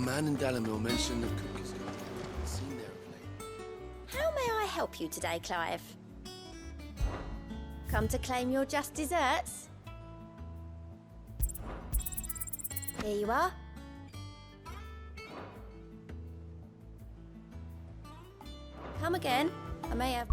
man in Dallamil mentioned the cook is going to be seen there of late. How may I help you today, Clive? Come to claim your just desserts? Here you are. Come again. I may have...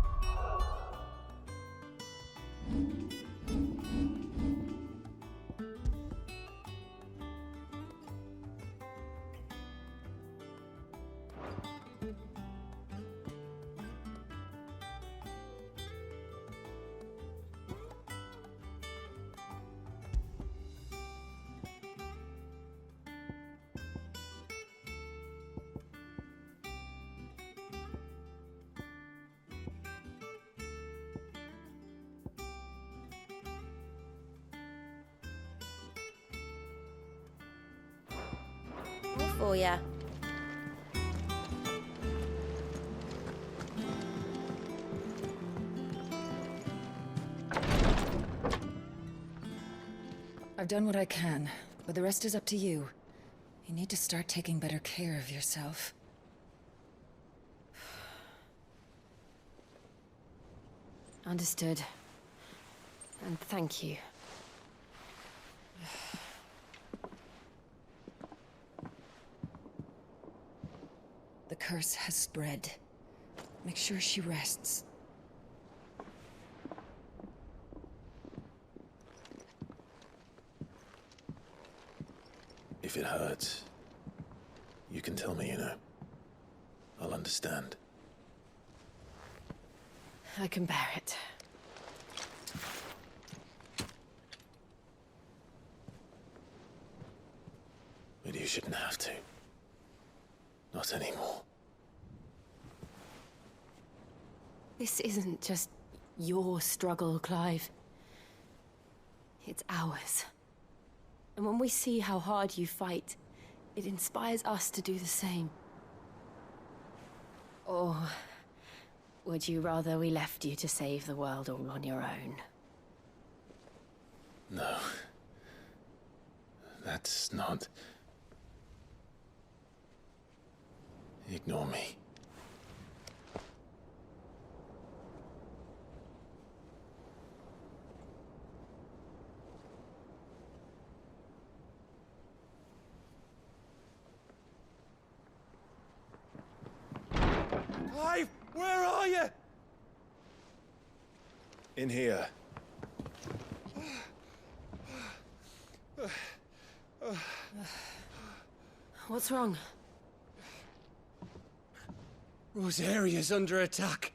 for ya. I've done what I can, but the rest is up to you. You need to start taking better care of yourself. Understood. And thank you. The curse has spread. Make sure she rests. If it hurts, you can tell me, you know. I'll understand. I can bear it. But you shouldn't have to. Not anymore. This isn't just your struggle, Clive. It's ours. And when we see how hard you fight, it inspires us to do the same. Or would you rather we left you to save the world all on your own? No. That's not... Ignore me. Clive, where are you? In here. What's wrong? Rosaria's under attack.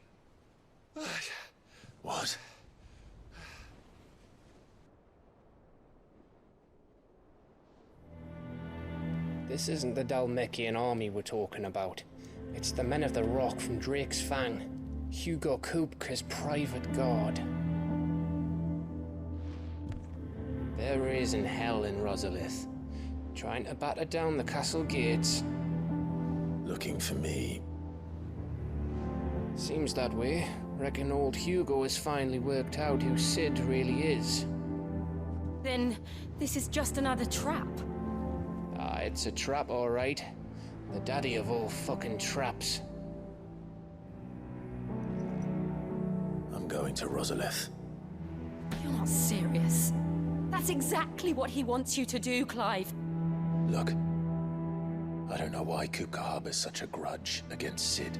What? This isn't the Dalmekian army we're talking about. It's the men of the Rock from Drake's Fang. Hugo Kupka's private guard. There is in hell in Rosalith, trying to batter down the castle gates. Looking for me. Seems that way. Reckon old Hugo has finally worked out who Sid really is. Then this is just another trap. Ah, it's a trap, all right. The daddy of all fucking traps. I'm going to Rosalith. You're not serious. That's exactly what he wants you to do, Clive. Look. I don't know why Kupka harbors such a grudge against Sid.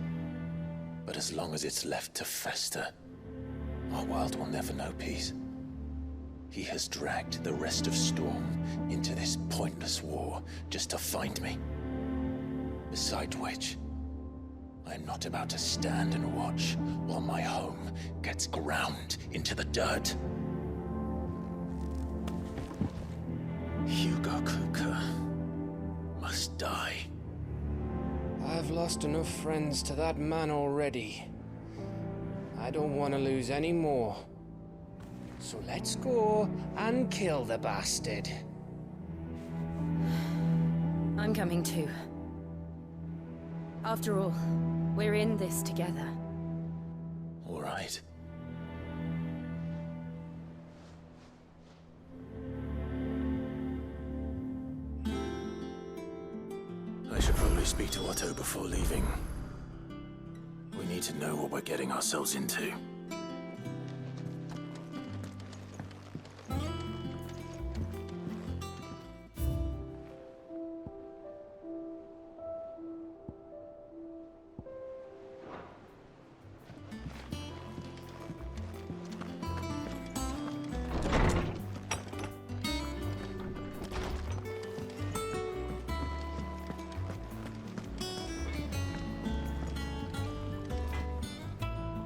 But as long as it's left to fester, our world will never know peace. He has dragged the rest of Storm into this pointless war just to find me. Besides which, I am not about to stand and watch while my home gets ground into the dirt. Hugo Kupka must die. I've lost enough friends to that man already. I don't want to lose any more. So let's go and kill the bastard. I'm coming too. After all, we're in this together. All right. I should speak to Otto before leaving. We need to know what we're getting ourselves into.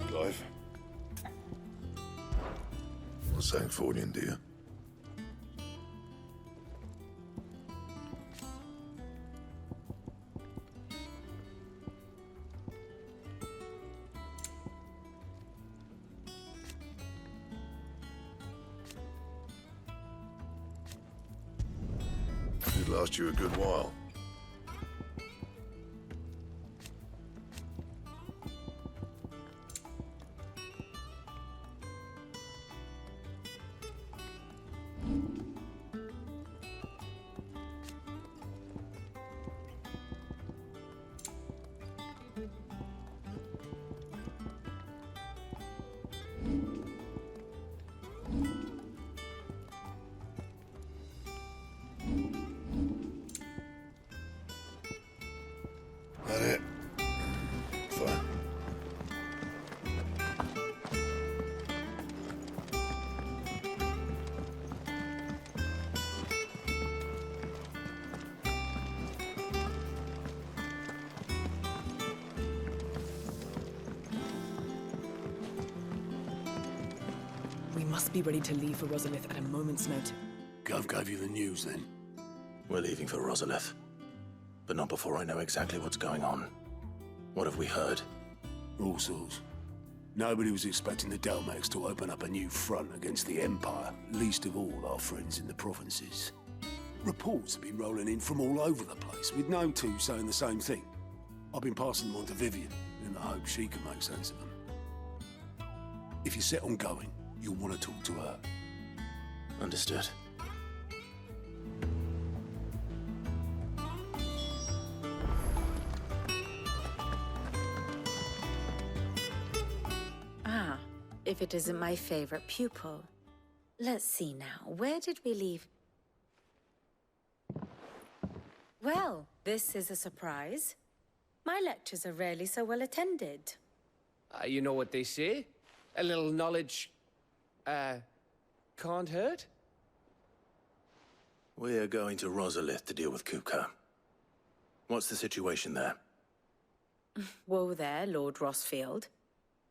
Clive? What's Sancfordian, dear? It'd last you a good while. That it? Fine. We must be ready to leave for Rosalith at a moment's notice. Gov gave you the news then? We're leaving for Rosalith, but not before I know exactly what's going on. What have we heard? All sorts. Nobody was expecting the Dalmacs to open up a new front against the Empire, least of all our friends in the provinces. Reports have been rolling in from all over the place, with no two saying the same thing. I've been passing them on to Vivian, in the hope she can make sense of them. If you're set on going, you'll want to talk to her. Understood. Ah, if it isn't my favorite pupil. Let's see now, where did we leave? Well, this is a surprise. My lectures are rarely so well attended. You know what they say? A little knowledge, can't hurt? We're going to Rosalith to deal with Kuka. What's the situation there? Whoa there, Lord Rossfield.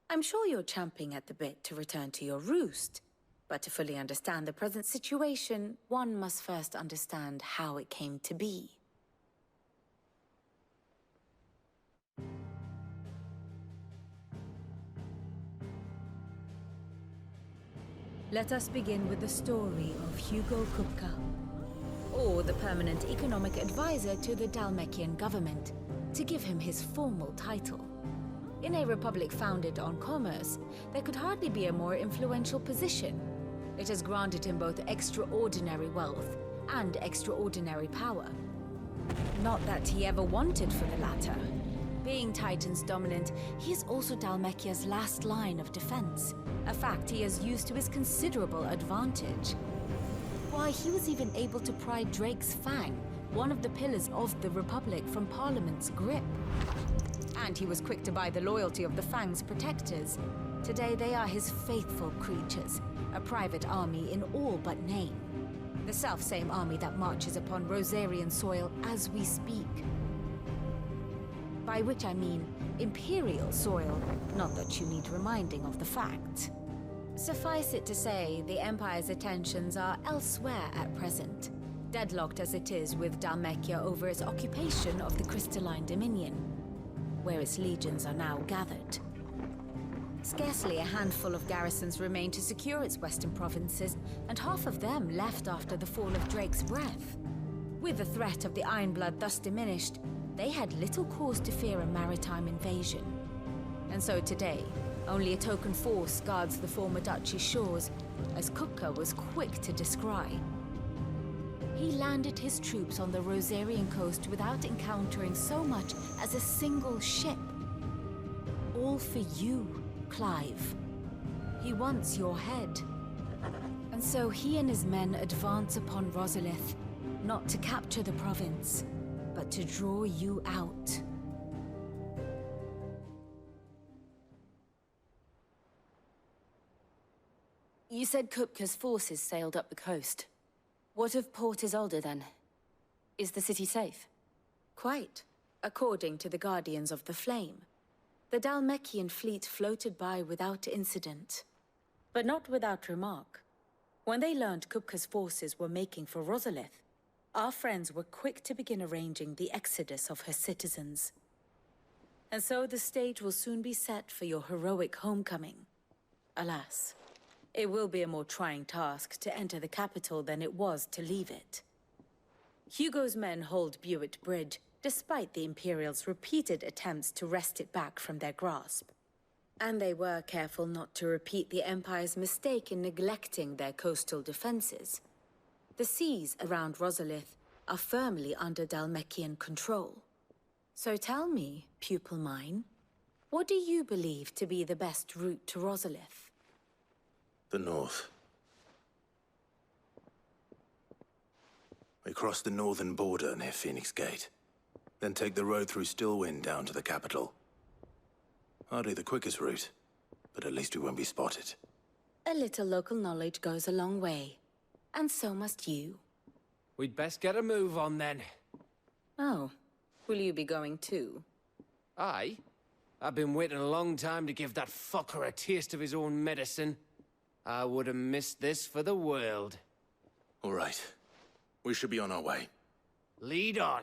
I'm sure you're champing at the bit to return to your roost. But to fully understand the present situation, one must first understand how it came to be. Let us begin with the story of Hugo Kupka, or the permanent economic advisor to the Dalmekian government, to give him his formal title. In a republic founded on commerce, there could hardly be a more influential position. It has granted him both extraordinary wealth and extraordinary power. Not that he ever wanted for the latter. Being Titan's dominant, he is also Dalmekia's last line of defense, a fact he has used to his considerable advantage. Why, he was even able to pry Drake's Fang, one of the pillars of the Republic, from Parliament's grip. And he was quick to buy the loyalty of the Fang's protectors. Today they are his faithful creatures, a private army in all but name. The self-same army that marches upon Rosarian soil as we speak. By which I mean Imperial soil, not that you need reminding of the fact. Suffice it to say, the Empire's attentions are elsewhere at present, deadlocked as it is with Dalmekia over its occupation of the Crystalline Dominion, where its legions are now gathered. Scarcely a handful of garrisons remain to secure its western provinces, and half of them left after the fall of Drake's Breath. With the threat of the Ironblood thus diminished, they had little cause to fear a maritime invasion. And so today, only a token force guards the former duchy's shores, as Kupka was quick to descry. He landed his troops on the Rosarian coast without encountering so much as a single ship. All for you, Clive. He wants your head. And so he and his men advance upon Rosalith, not to capture the province, but to draw you out. You said Kupka's forces sailed up the coast. What of Port Isolde, then? Is the city safe? Quite, according to the Guardians of the Flame. The Dhalmekian fleet floated by without incident. But not without remark. When they learned Kupka's forces were making for Rosalith, our friends were quick to begin arranging the exodus of her citizens. And so the stage will soon be set for your heroic homecoming. Alas, it will be a more trying task to enter the capital than it was to leave it. Hugo's men hold Buet Bridge, despite the Imperials' repeated attempts to wrest it back from their grasp. And they were careful not to repeat the Empire's mistake in neglecting their coastal defenses. The seas around Rosalith are firmly under Dhalmekian control. So tell me, pupil mine, what do you believe to be the best route to Rosalith? The north. We cross the northern border near Phoenix Gate, then take the road through Stillwind down to the capital. Hardly the quickest route, but at least we won't be spotted. A little local knowledge goes a long way, and so must you. We'd best get a move on then. Oh, will you be going too? Aye. I've been waiting a long time to give that fucker a taste of his own medicine. I would have missed this for the world. All right. We should be on our way. Lead on.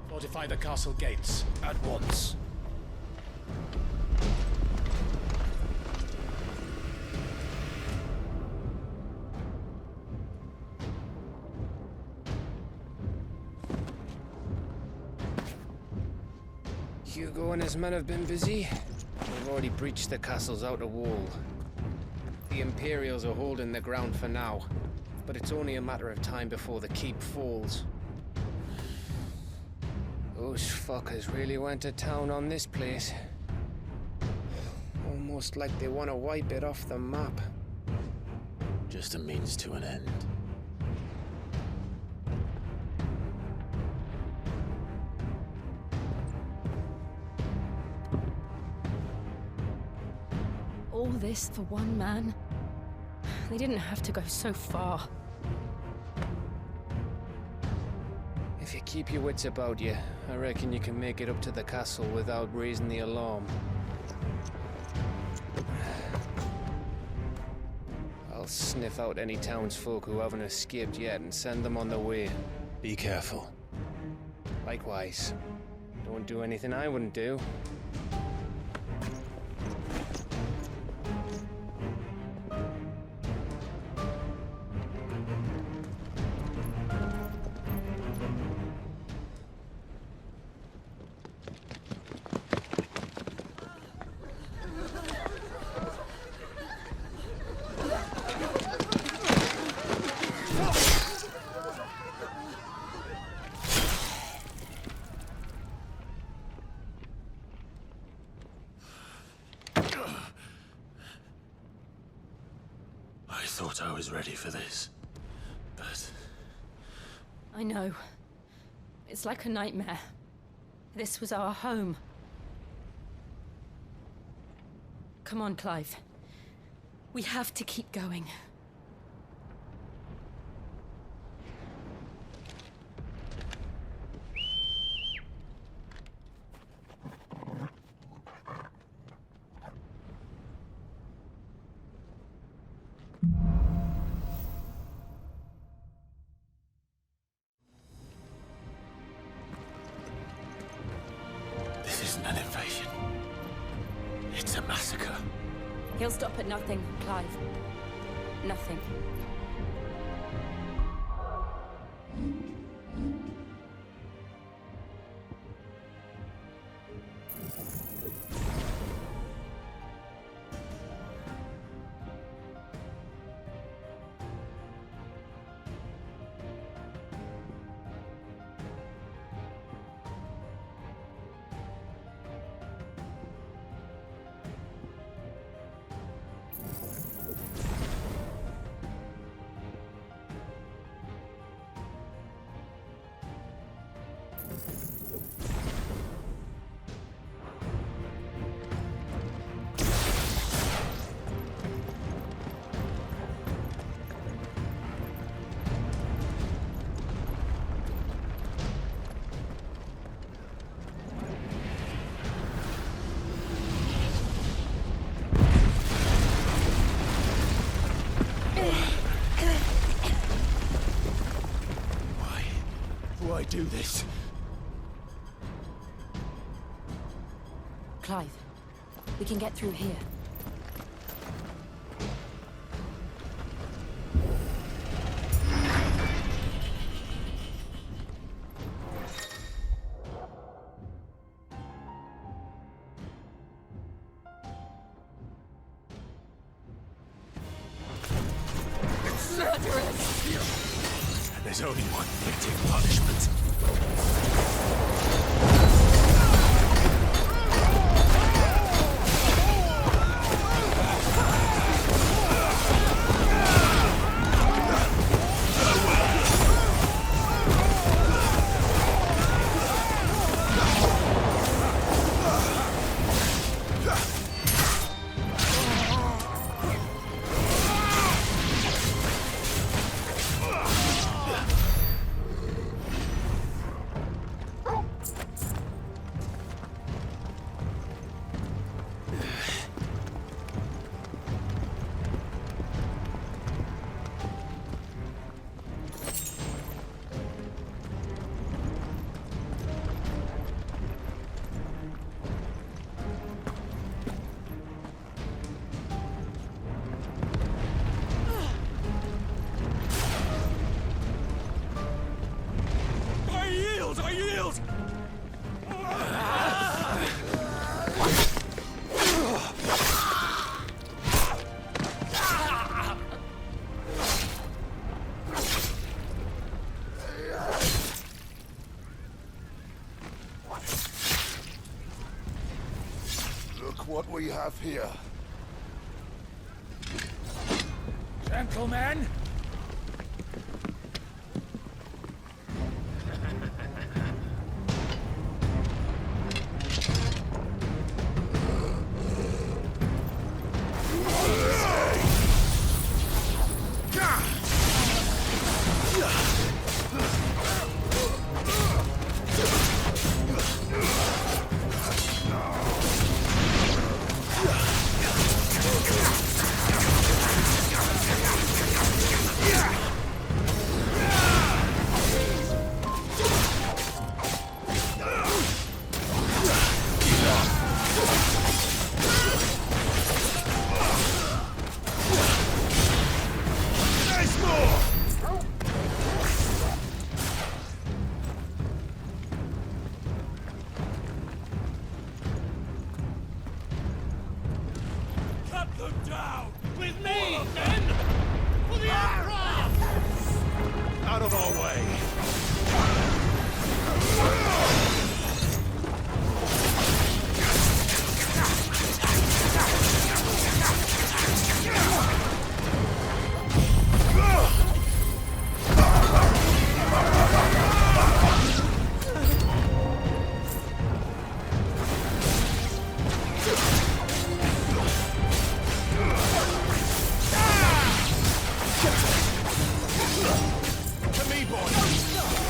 Fortify the castle gates at once. Hugo and his men have been busy. They've already breached the castle's outer wall. The Imperials are holding the ground for now, but it's only a matter of time before the keep falls. Those fuckers really went to town on this place. Almost like they want to wipe it off the map. Just a means to an end. All this for one man? They didn't have to go so far. If you keep your wits about you, I reckon you can make it up to the castle without raising the alarm. I'll sniff out any townsfolk who haven't escaped yet and send them on their way. Be careful. Likewise. Don't do anything I wouldn't do. I thought I was ready for this, but... I know. It's like a nightmare. This was our home. Come on, Clive. We have to keep going. He'll stop at nothing, Clive. Nothing. Why do this? Clive, we can get through here. There's only one fitting punishment. I yield! Look what we have here. Gentlemen! Down! With me, then! For the Emperor! Out of our way! To me, boys!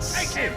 Take him!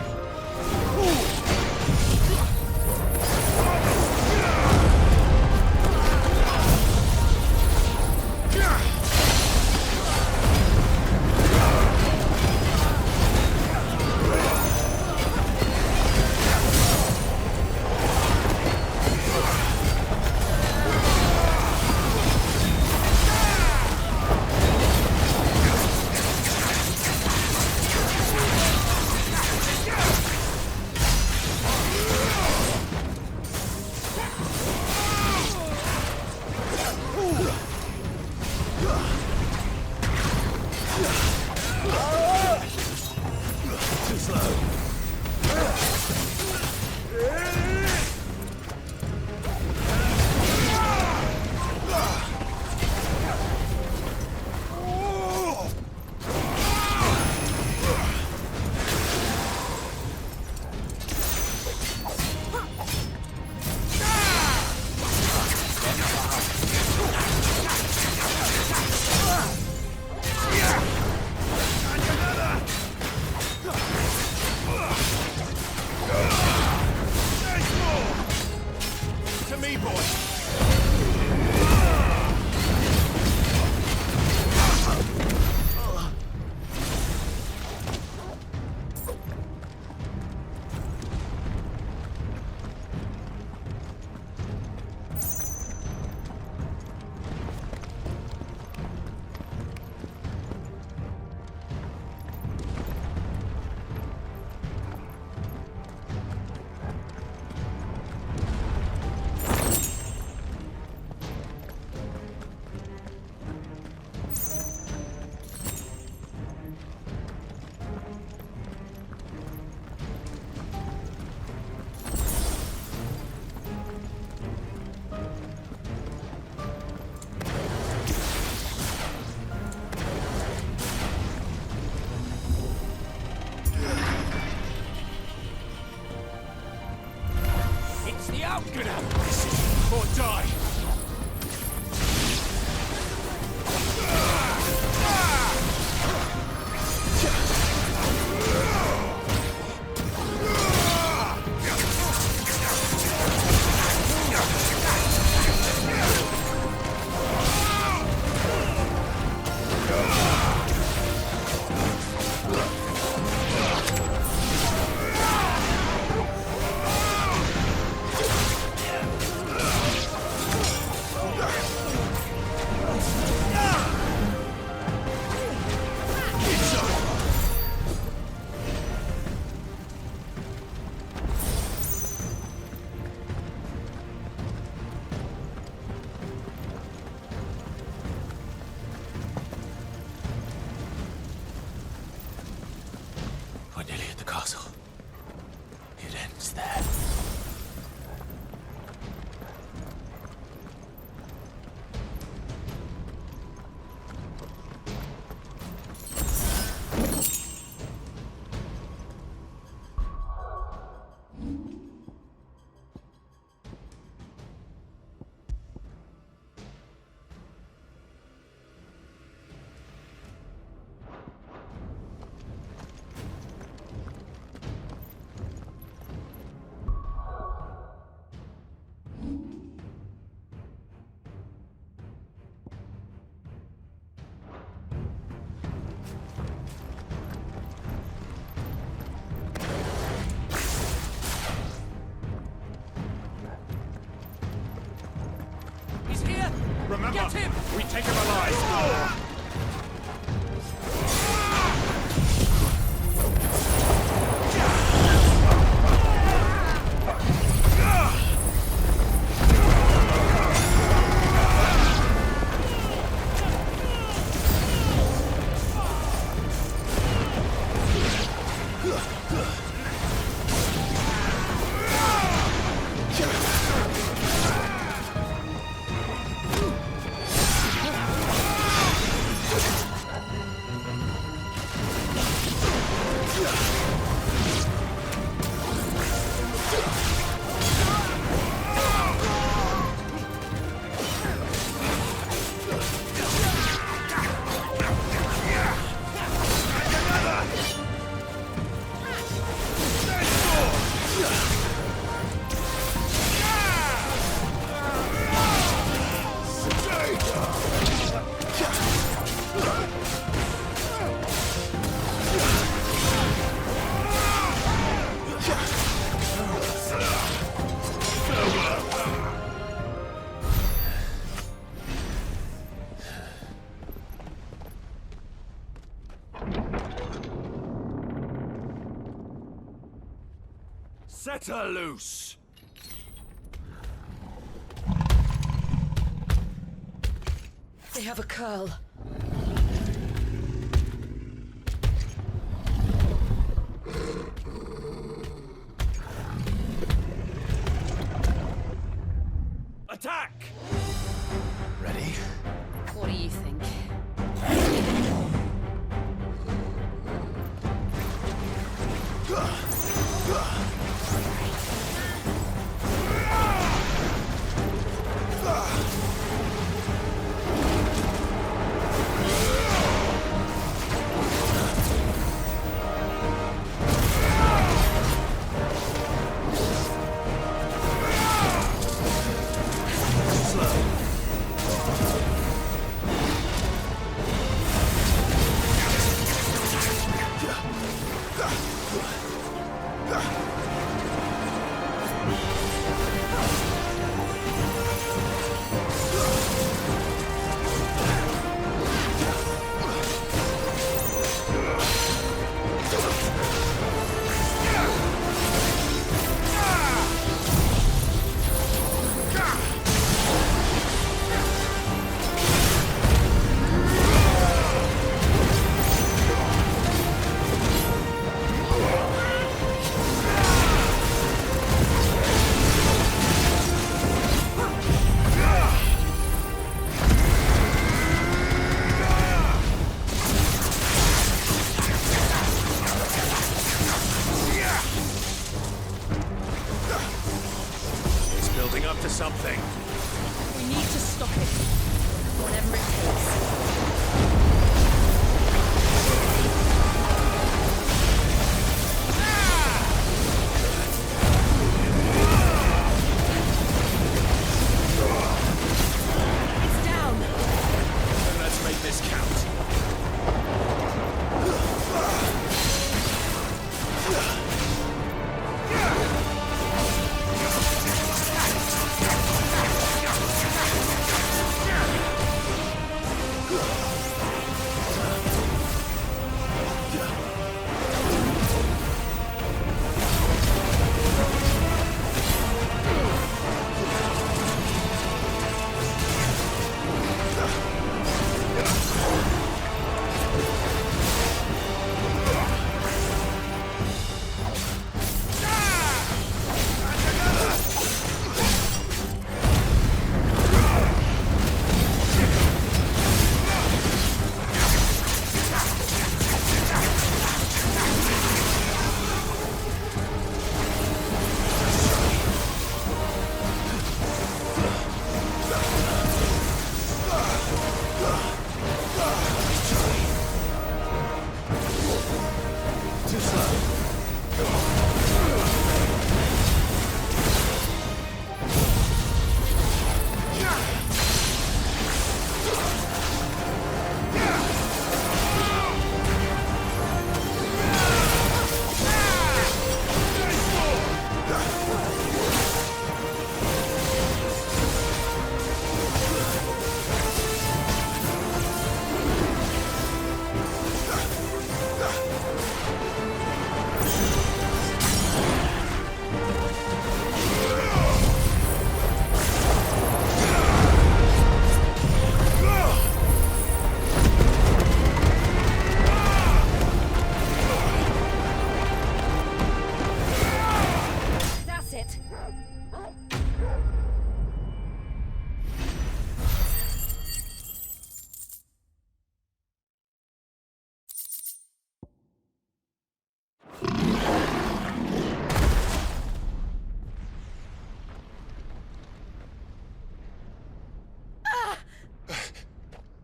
Get out of this or die! We're nearly at the castle. It ends there. Remember, get him! We take him alive! Set her loose! They have a curl. Attack! Ready? What do you think? Something. We need to stop it. Whatever it takes. It's down. Then let's make this count.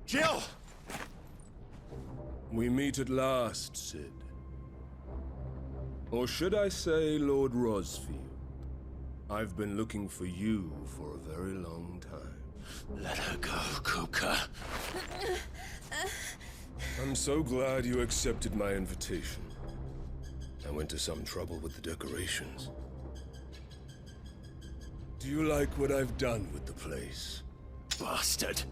Jill! We meet at last, Sid. Or should I say, Lord Rosfield? I've been looking for you for a very long time. Let her go, Kupka. I'm so glad you accepted my invitation. I went to some trouble with the decorations. Do you like what I've done with the place? Bastard.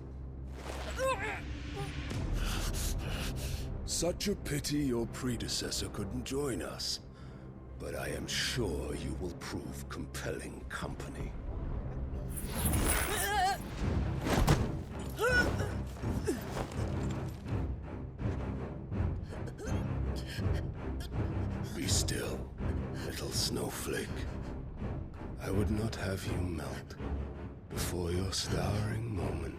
Such a pity your predecessor couldn't join us. but I am sure you will prove compelling company. Be still, little snowflake. I would not have you melt before your starring moment.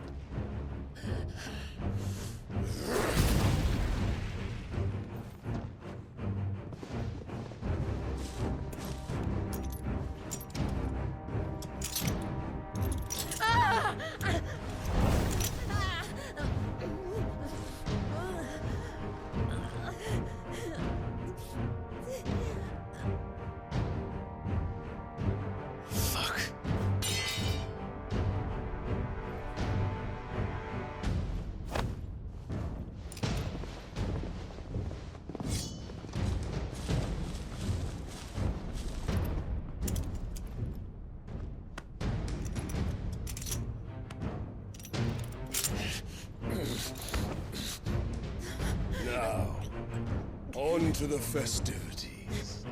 Now, on to the festivities.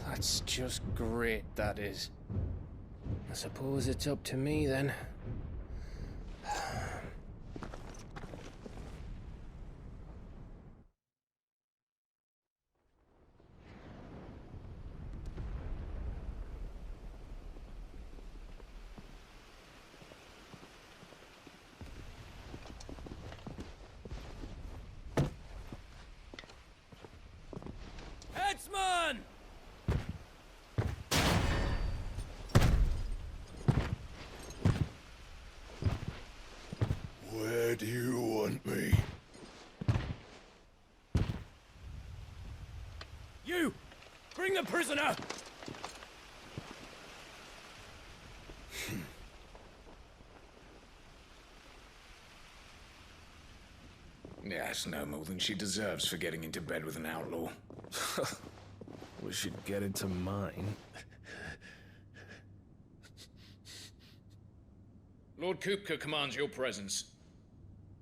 That's just great, that is. I suppose it's up to me then. Headsman! Where do you want me? You! Bring the prisoner! Yes, no more than she deserves for getting into bed with an outlaw. We should get into mine. Lord Kupka commands your presence.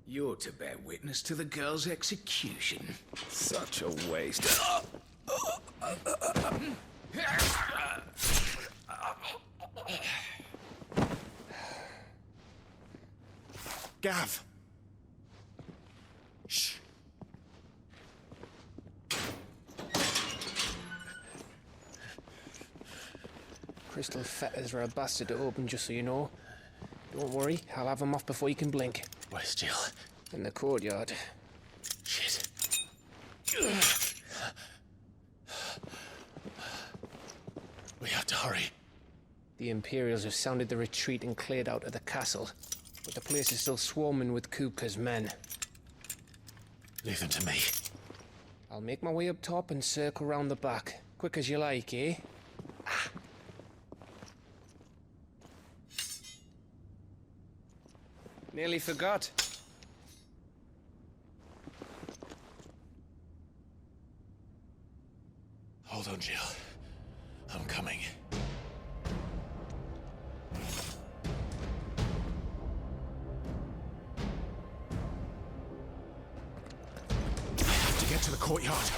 You're to bear witness to the girl's execution. Such a waste. Gav! Shh. Crystal fetters are a bastard to open, just so you know. Don't worry, I'll have them off before you can blink. Where's Jill? In the courtyard. Shit. We have to hurry. The Imperials have sounded the retreat and cleared out of the castle, but the place is still swarming with Kupka's men. Leave them to me. I'll make my way up top and circle round the back. Quick as you like, eh? Nearly forgot. Hold on, Jill. I'm coming. I have to get to the courtyard.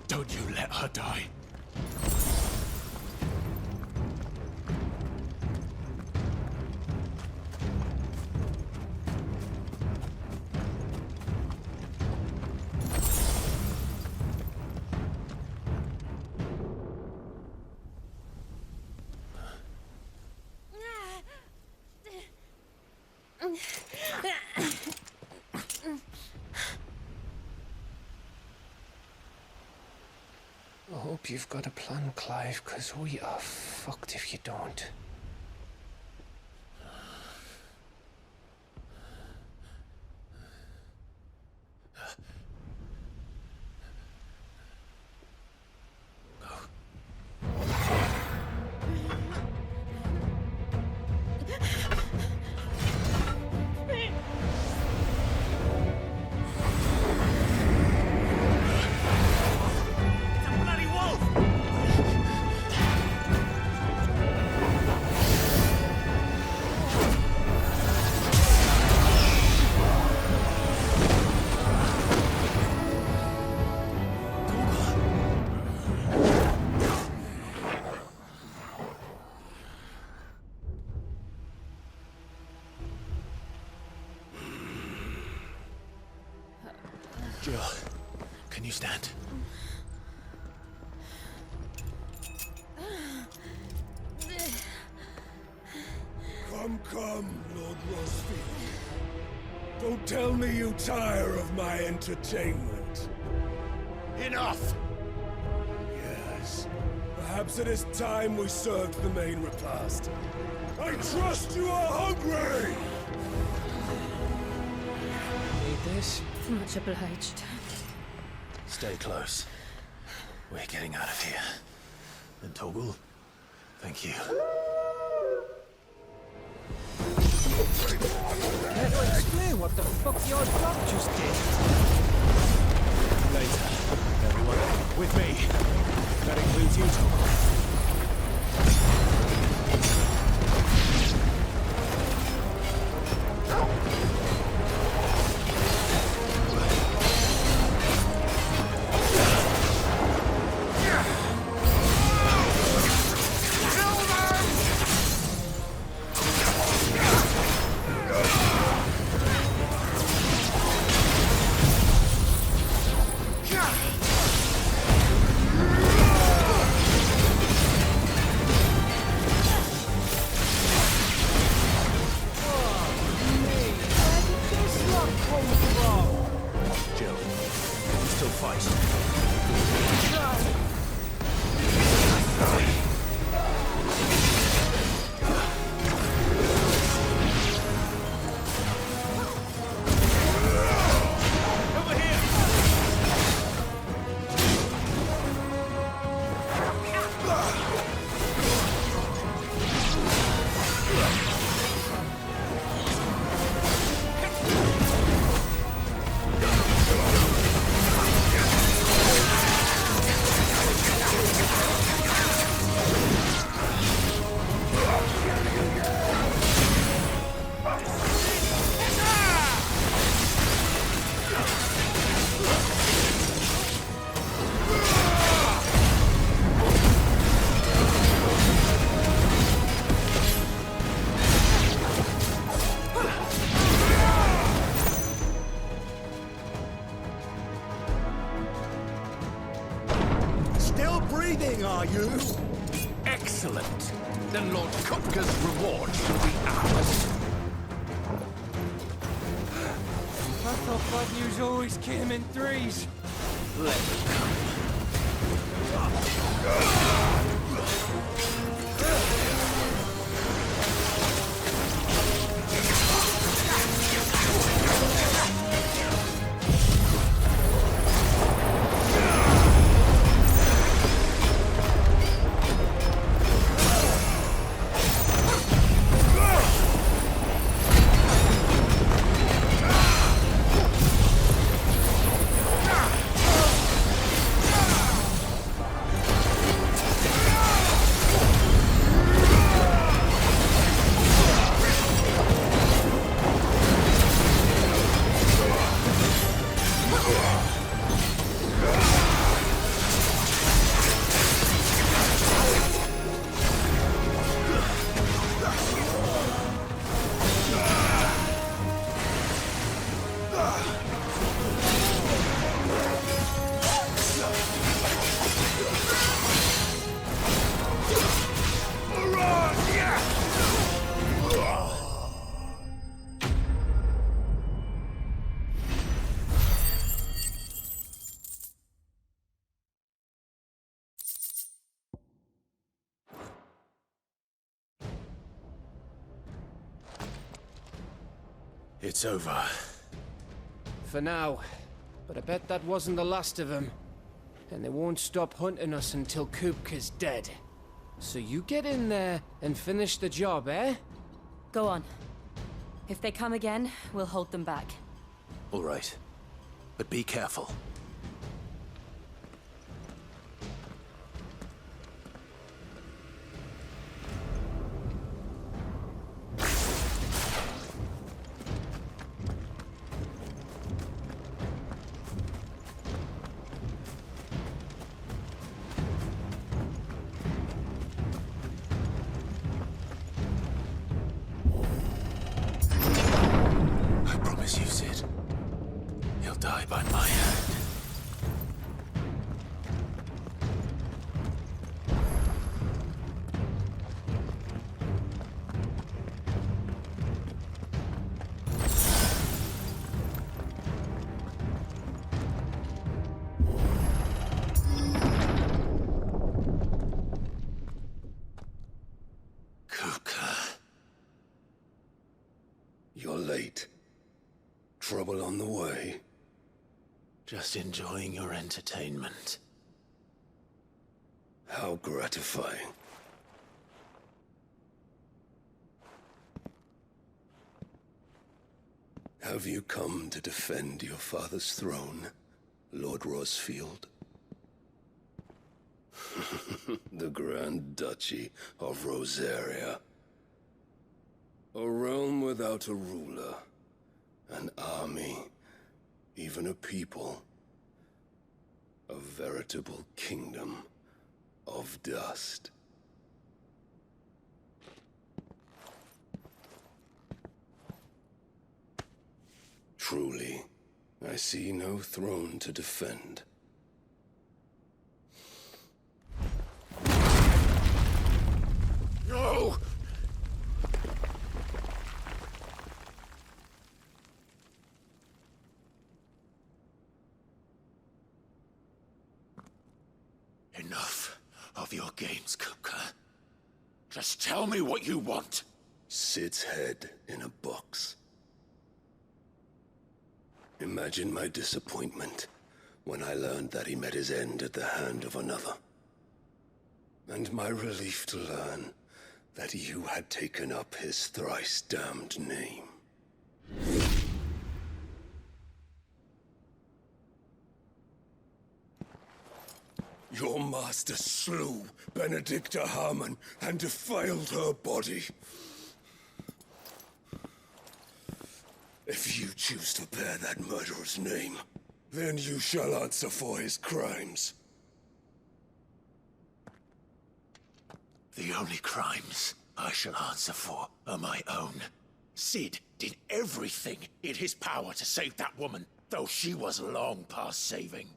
Don't you let her die. hope you've got a plan, Clive, because we are fucked if you don't. Jill, can you stand? Come, Lord Rosfield. Don't tell me you tire of my entertainment. Enough! Yes. Perhaps it is time we served the main repast. I trust you are hungry! Need this? Much obliged. Stay close. We're getting out of here. And Toggle, thank you. Can you explain what the fuck your dog just did? Later, everyone. With me. That includes you, Toggle. Are you? Excellent. Then Lord Kupka's reward shall be ours. I thought bad news always came in threes. Let them come. It's over. For now. But I bet that wasn't the last of them. And they won't stop hunting us until Kupka's dead. So you get in there and finish the job, eh? Go on. If they come again, we'll hold them back. All right. But be careful. I promise you, Sid. He'll die by my hand. Kupka. You're late. Trouble on the way? Just enjoying your entertainment. How gratifying. Have you come to defend your father's throne, Lord Rosfield? The Grand Duchy of Rosaria. A realm without a ruler, an army, even a people. A veritable kingdom of dust. Truly, I see no throne to defend. No! Enough of your games, Kupka. Just tell me what you want. Sid's head in a box. Imagine my disappointment when I learned that he met his end at the hand of another. And my relief to learn that you had taken up his thrice-damned name. Your master slew Benedicta Harmon and defiled her body. If you choose to bear that murderer's name, then you shall answer for his crimes. The only crimes I shall answer for are my own. Sid did everything in his power to save that woman, though she was long past saving.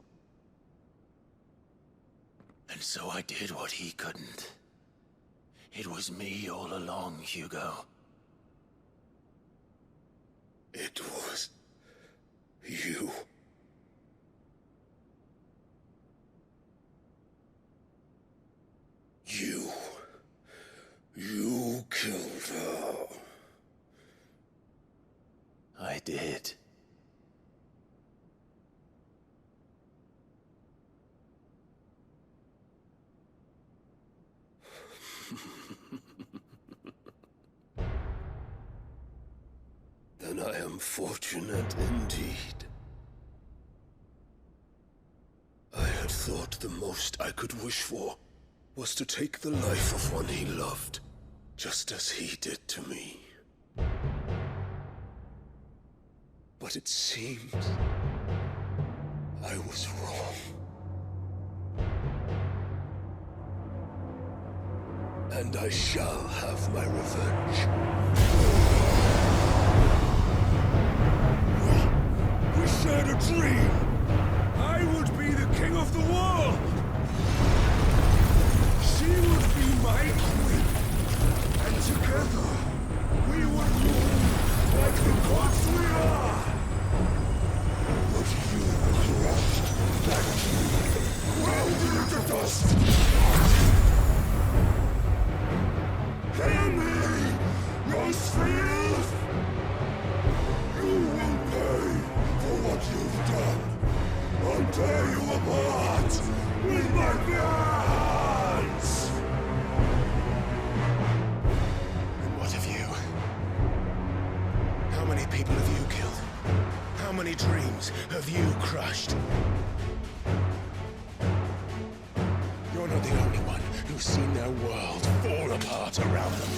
And so I did what he couldn't. It was me all along, Hugo. It was you. You killed her. I did. Then I am fortunate indeed. I had thought the most I could wish for was to take the life of one he loved, just as he did to me. But it seems I was wrong. And I shall have my revenge. We shared a dream! I would be the king of the world! She would be my queen! And together, we would rule like the gods we are! But you crushed that dream, welded it to dust! Hear me, Rosefield! You many dreams have you crushed? You're not the only one who's seen their world fall apart around them.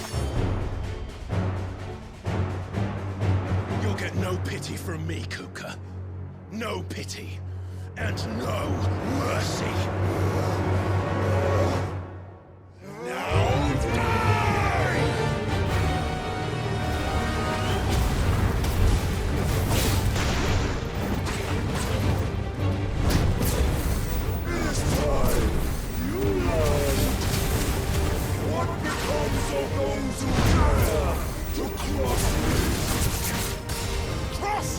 You'll get no pity from me, Kuka. No pity. And no mercy. Now die! This time, you learn what becomes of those who dare to cross me. Cross!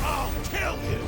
I'll kill you!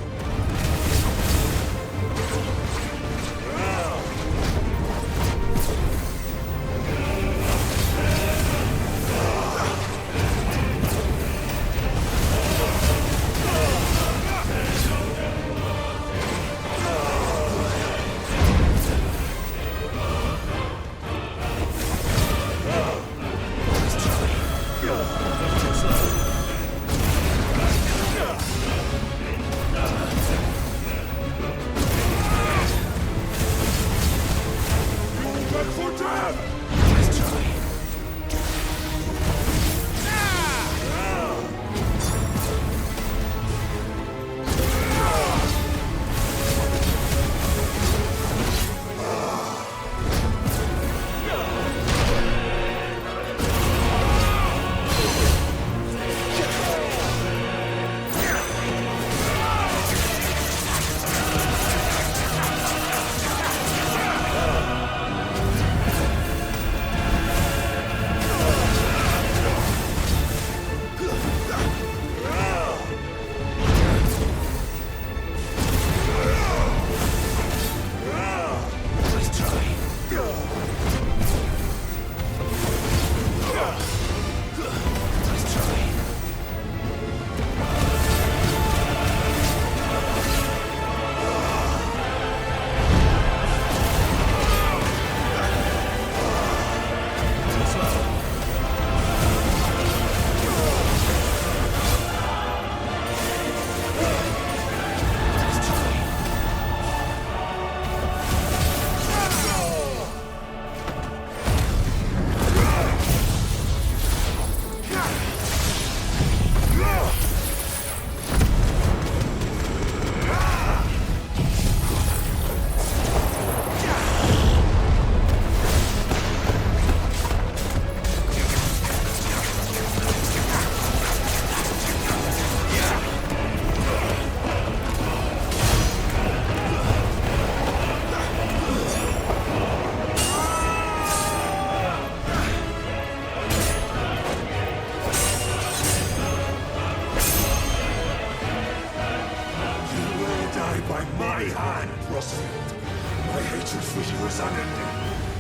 My hatred for you is unending.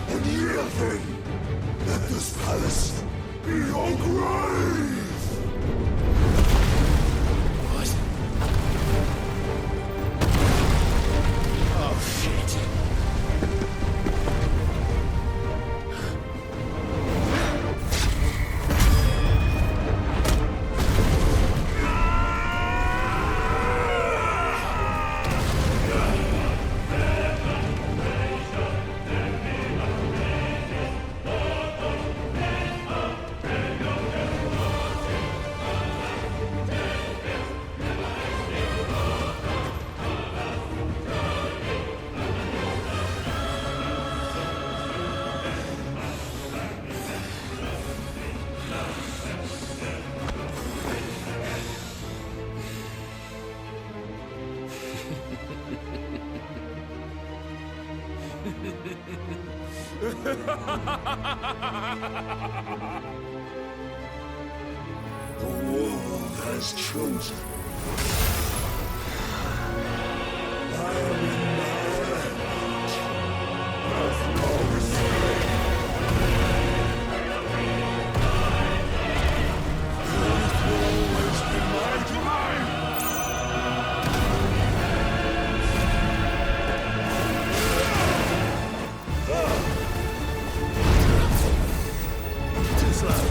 And yield thing, let this palace be your grave! What? Oh, shit. The world has chosen. I am in my hands. As long as Earth will always be my domain. Too slow.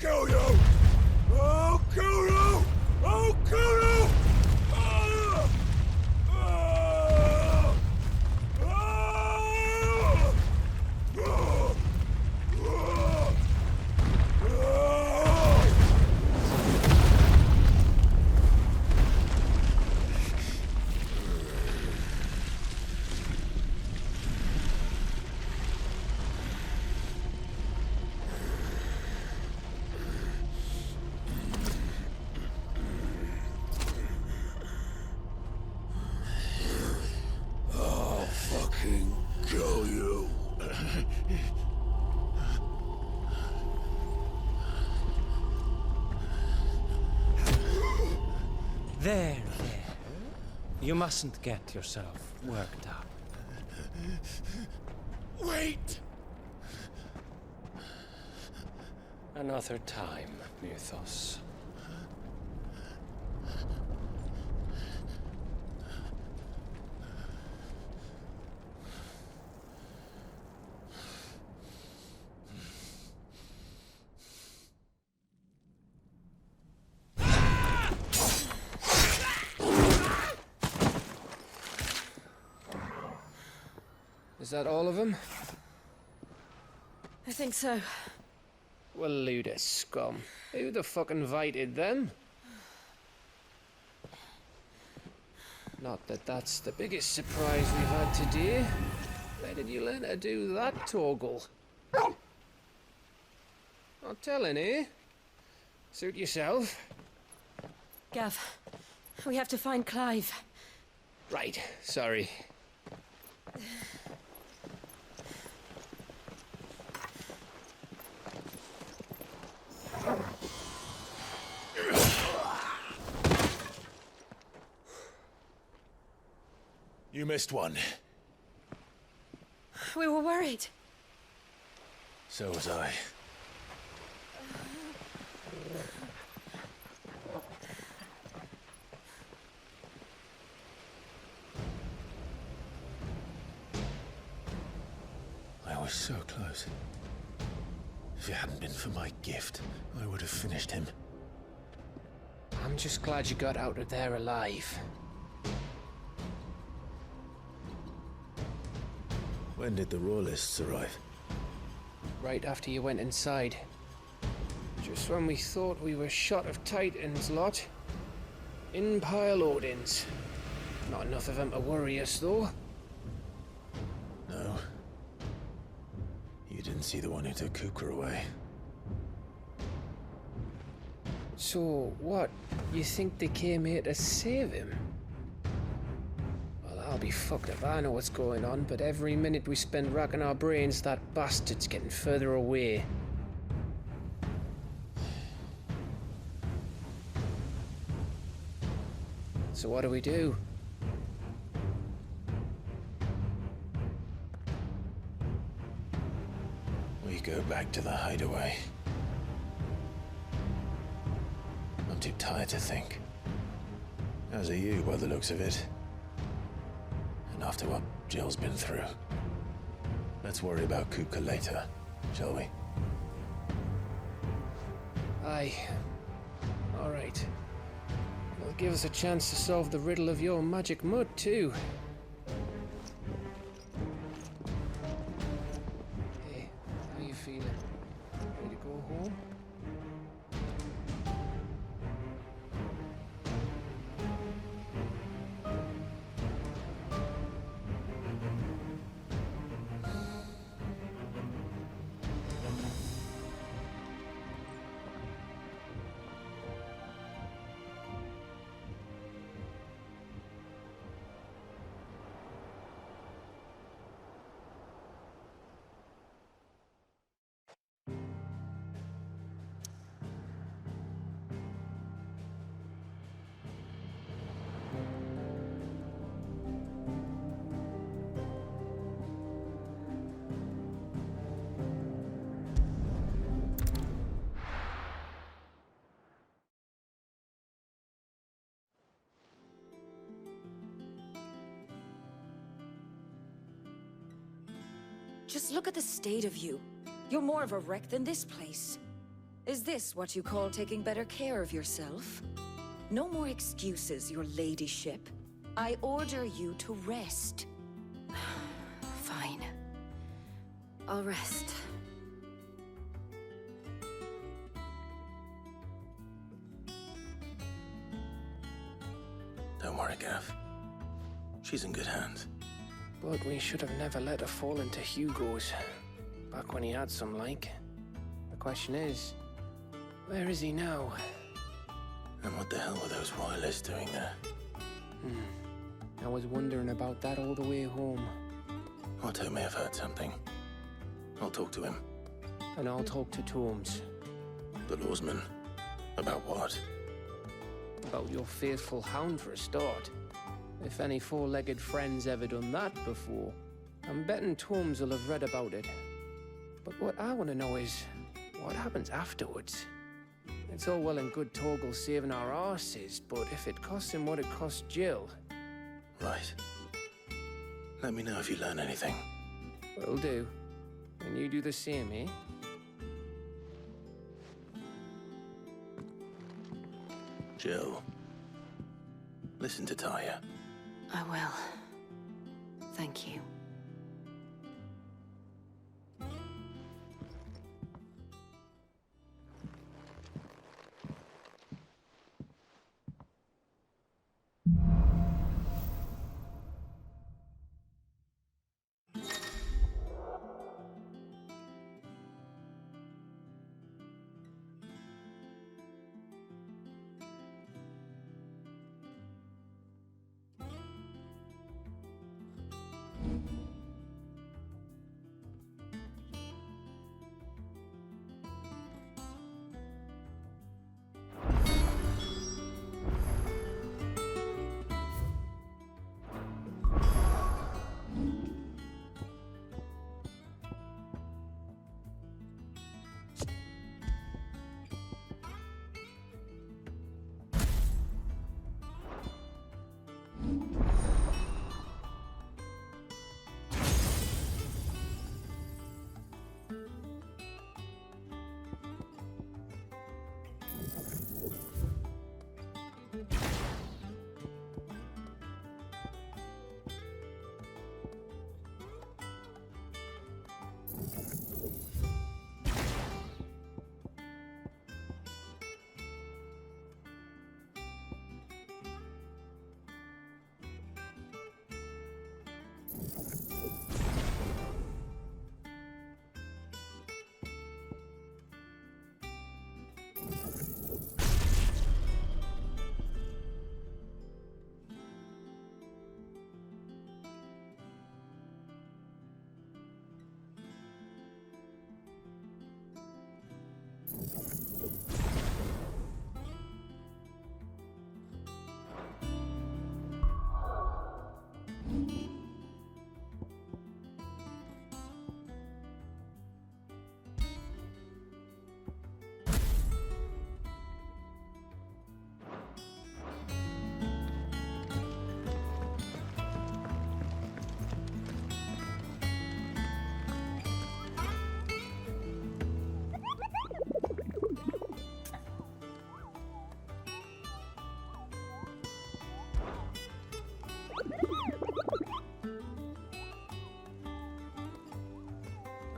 kill you! I'll kill you! I'll kill you! Ah! Ah! Ah! I'll fucking kill you. There. You mustn't get yourself worked up. Wait! Another time, Mythos. Is that all of them? I think so. Well, load of scum. Who the fuck invited them? Not that that's the biggest surprise we've had today. Where did you learn to do that, Torgal? Not telling, eh? Suit yourself. Gav, we have to find Clive. Right, sorry. You missed one. We were worried. So was I. I was so close. If it hadn't been for my gift, I would have finished him. I'm just glad you got out of there alive. When did the Royalists arrive? Right after you went inside. Just when we thought we were shot of Titans lot. In pile Odins. Not enough of them to worry us, though. No. You didn't see the one who took Kukra away. So, what? You think they came here to save him? Well, I'll be fucked if I know what's going on, but every minute we spend racking our brains, that bastard's getting further away. So what do we do? We go back to the hideaway. I'm too tired to think. As are you, by the looks of it. And after what Jill's been through. Let's worry about Kuka later, shall we? Aye. All right. It'll give us a chance to solve the riddle of your magic mud, too. Hey, how you feeling? Ready to go home? Just look at the state of you. You're more of a wreck than this place. Is this what you call taking better care of yourself? No more excuses, your ladyship. I order you to rest. Fine. I'll rest. Don't worry, Gav. She's in good hands. But we should have never let her fall into Hugo's. Back when he had some like. The question is, where is he now? And what the hell were those royalists doing there? I was wondering about that all the way home. Otto may have heard something. I'll talk to him. And I'll talk to Tomes. The lawsman? About what? About your faithful hound for a start. If any four-legged friend's ever done that before, I'm betting Tomes will have read about it. But what I want to know is, what happens afterwards? It's all well and good Torgal saving our arses, but if it costs him what it cost Jill... Right. Let me know if you learn anything. Will do. And you do the same, eh? Jill. Listen to Taya. I will. Thank you.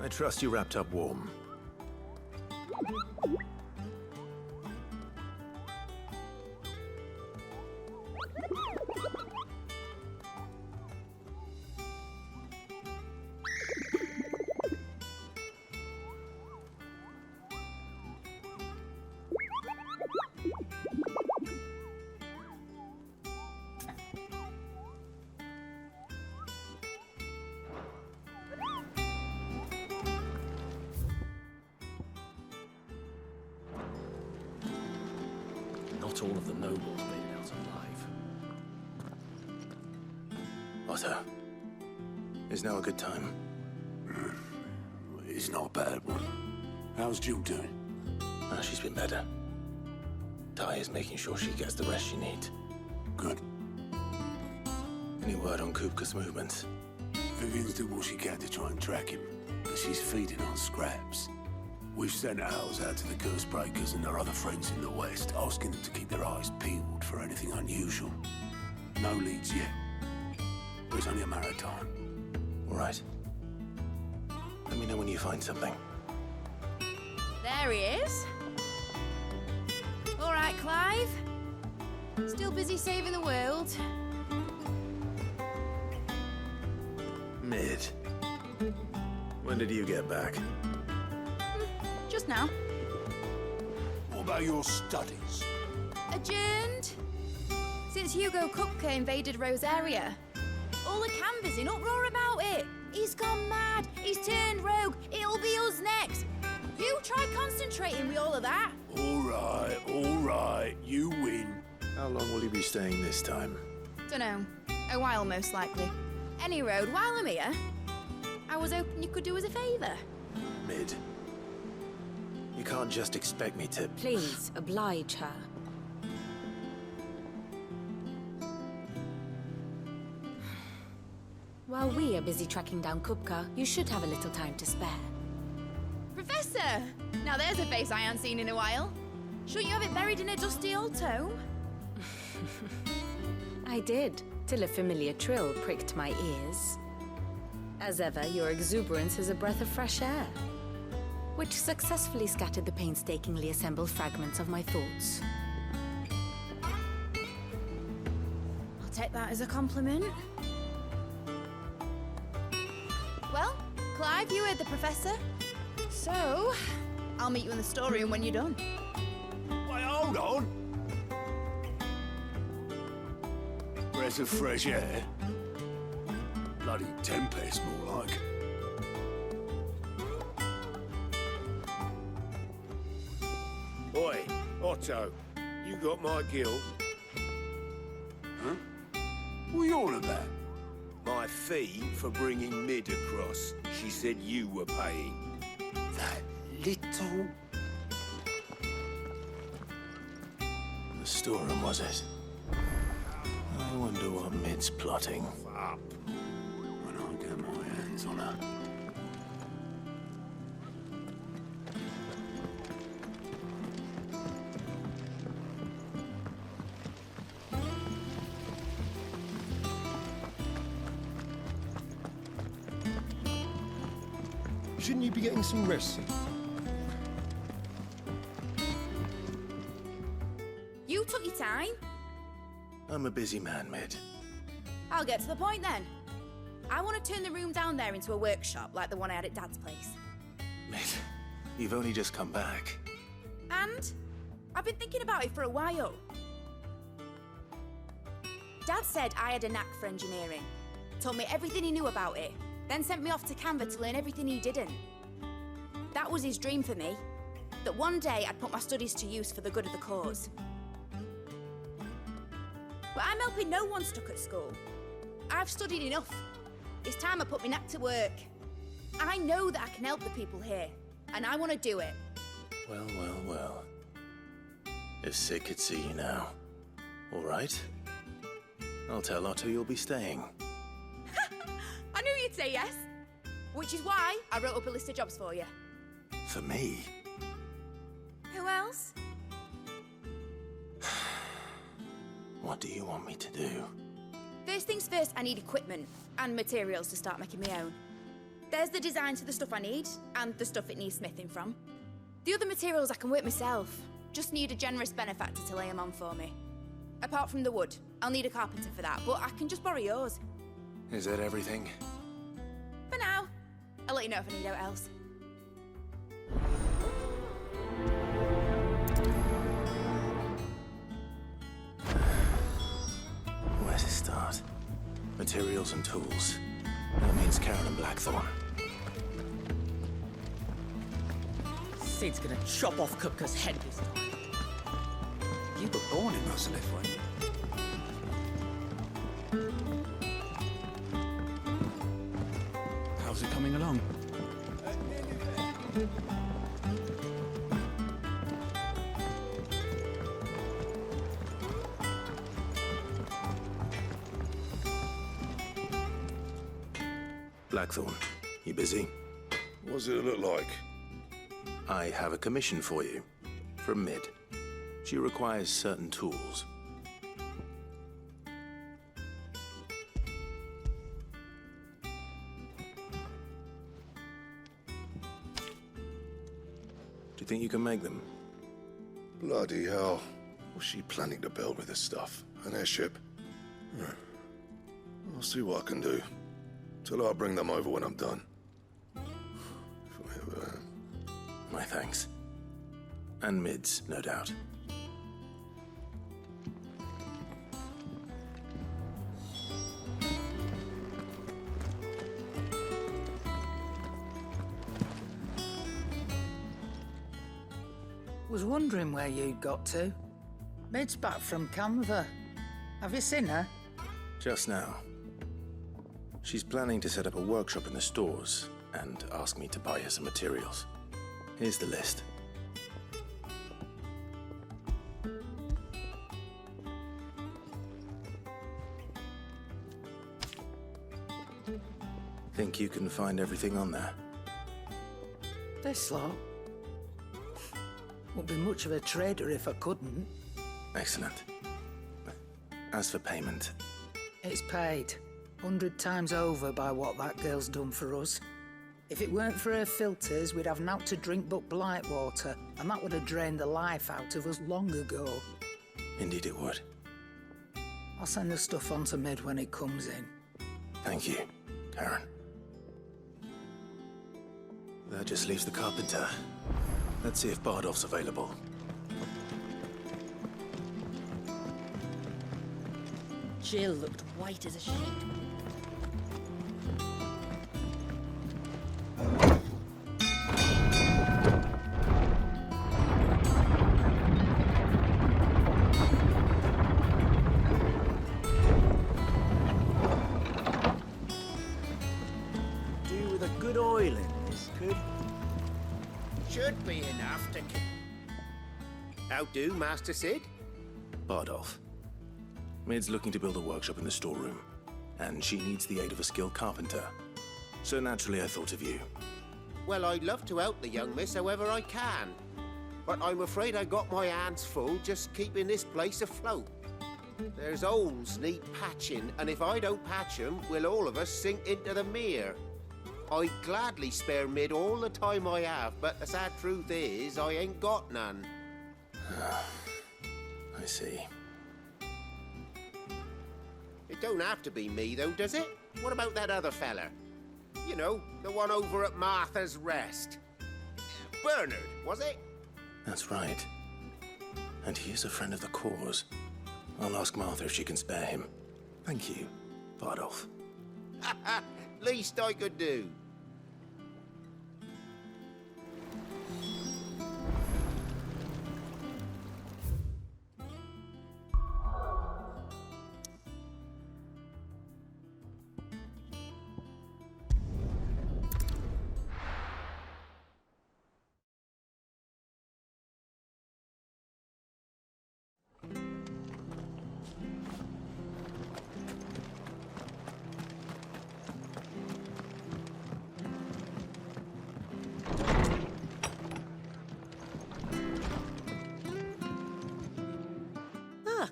I trust you wrapped up warm. Not all of the nobles made it out alive. Otto, is now a good time? It's not a bad one. How's Jill doing? She's been better. Taya's making sure she gets the rest she needs. Good. Any word on Kupka's movements? Vivian's doing what she can to try and track him, but she's feeding on scraps. We've sent ours out to the curse breakers and their other friends in the west, asking them to keep their eyes peeled for anything unusual. No leads yet. But it's only a matter of time. All right. Let me know when you find something. There he is. All right, Clive. Still busy saving the world. Mid. When did you get back? Just now. What about your studies? Adjourned. Since Hugo Kupka invaded Rosaria. All the canvas in uproar about it. He's gone mad. He's turned rogue. It'll be us next. You try concentrating with all of that. All right. You win. How long will you be staying this time? Dunno. A while, most likely. Any road, while I'm here, I was hoping you could do us a favour. Mid. You can't just expect me to... Please, oblige her. While we are busy tracking down Kupka, you should have a little time to spare. Professor! Now there's a face I haven't seen in a while. Shouldn't you have it buried in a dusty old tome? I did, till a familiar trill pricked my ears. As ever, your exuberance is a breath of fresh air, which successfully scattered the painstakingly assembled fragments of my thoughts. I'll take that as a compliment. Well, Clive, you heard the professor. So, I'll meet you in the storeroom when you're done. Wait, hold on. Breath of fresh air. Bloody tempest, more like. Oi, Otto, you got my guilt. Huh? What are you on about? My fee for bringing Mid across. She said you were paying. That little... The storeroom, was it? I wonder what Mid's plotting. Up. When I get my hands on her. Shouldn't you be getting some rest? You took your time. I'm a busy man, Mid. I'll get to the point then. I want to turn the room down there into a workshop like the one I had at Dad's place. Mid, you've only just come back. And I've been thinking about it for a while. Dad said I had a knack for engineering. Told me everything he knew about it. Then sent me off to Canva to learn everything he didn't. That was his dream for me. That one day I'd put my studies to use for the good of the cause. But I'm helping no one stuck at school. I've studied enough. It's time I put my knack to work. I know that I can help the people here, and I want to do it. Well. If Sid could see you now. All right. I'll tell Otto you'll be staying. I knew you'd say yes. Which is why I wrote up a list of jobs for you. For me? Who else? What do you want me to do? First things first, I need equipment and materials to start making my own. There's the designs for the stuff I need and the stuff it needs smithing from. The other materials I can work myself. Just need a generous benefactor to lay them on for me. Apart from the wood, I'll need a carpenter for that, but I can just borrow yours. Is that everything? For now. I'll let you know if I need out else. Where to start? Materials and tools. That means Karen and Blackthorn. Sid's gonna chop off Kupka's head this time. You were born in Rosalith, weren't you? How's it coming along? Blackthorn, you busy? What's it look like? I have a commission for you. From Mid. She requires certain tools. Do you think you can make them? Bloody hell. What's she planning to build with this stuff? An airship? I'll see what I can do. Tell her I'll bring them over when I'm done. My thanks. And Mid's, no doubt. Was wondering where you'd got to. Mid's back from Canva. Have you seen her? Just now. She's planning to set up a workshop in the stores and ask me to buy her some materials. Here's the list. Think you can find everything on there? This lot. Wouldn't be much of a trader if I couldn't. Excellent. As for payment... It's paid. 100 times over by what that girl's done for us. If it weren't for her filters, we'd have naught to drink but blight water, and that would have drained the life out of us long ago. Indeed it would. I'll send the stuff on to Mid when it comes in. Thank you, Karen. That just leaves the carpenter. Let's see if Bardolph's available. Jill looked white as a sheet. Do with a good oil in this, could? Should be enough to... How do, Master Sid? Bardolph. Mid's looking to build a workshop in the storeroom, and she needs the aid of a skilled carpenter. So naturally I thought of you. Well, I'd love to help the young miss however I can. But I'm afraid I got my hands full just keeping this place afloat. There's holes need patching, and if I don't patch them, we'll all of us sink into the mere. I'd gladly spare Mid all the time I have, but the sad truth is, I ain't got none. I see. It don't have to be me, though, does it? What about that other fella? You know, the one over at Martha's Rest. Bernard, was it? That's right. And he is a friend of the cause. I'll ask Martha if she can spare him. Thank you, Bardolph. Least I could do.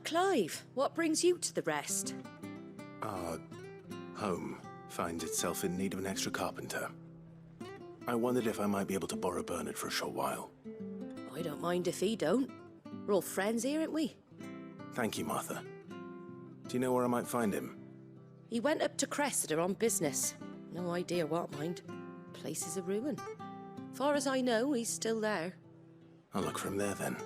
Clive, what brings you to the Rest? Our home finds itself in need of an extra carpenter. I wondered if I might be able to borrow Bernard for a short while. I don't mind if he don't. We're all friends here, aren't we? Thank you, Martha. Do you know where I might find him? He went up to Cressida on business. No idea what, mind. Place is a ruin. Far as I know, he's still there. I'll look for him there, then.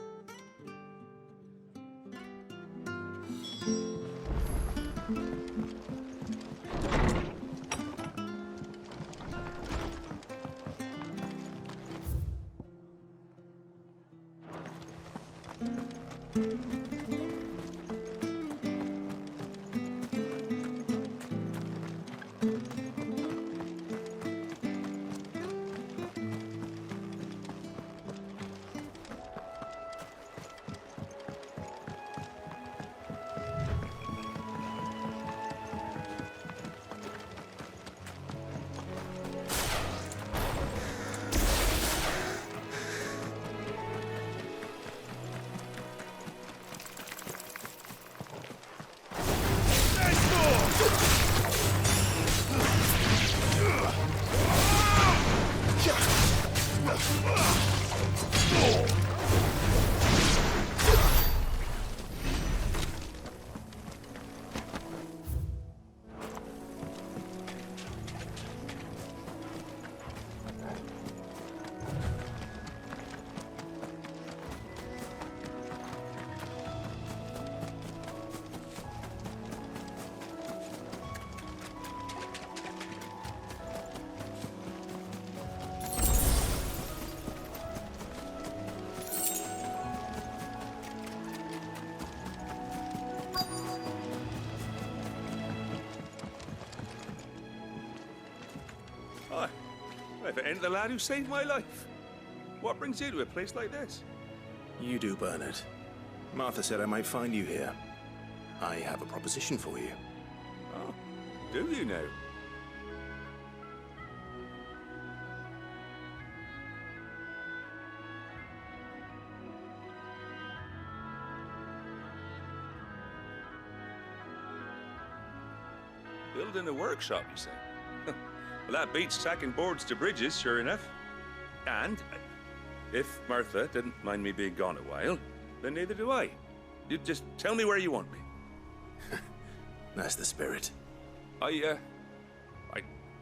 it ain't the lad who saved my life. What brings you to a place like this? You do, Bernard. Martha said I might find you here. I have a proposition for you. Oh, do you now? Building a workshop, you say? Well, that beats tacking boards to bridges, sure enough. And if Martha didn't mind me being gone a while, then neither do I. You just tell me where you want me. That's the spirit. I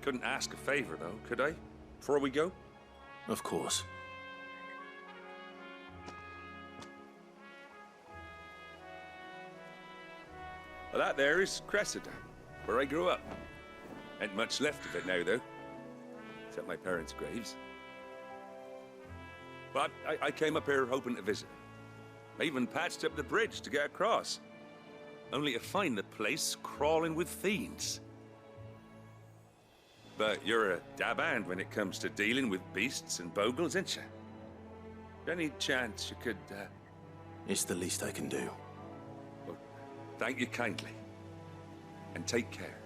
couldn't ask a favor, though, could I? Before we go? Of course. Well, that there is Cressida, where I grew up. Ain't much left of it now, though. Except my parents' graves. But I came up here hoping to visit. I even patched up the bridge to get across. Only to find the place crawling with fiends. But you're a dab hand when it comes to dealing with beasts and bogles, ain't you? Any chance you could, It's the least I can do. Well, thank you kindly. And take care.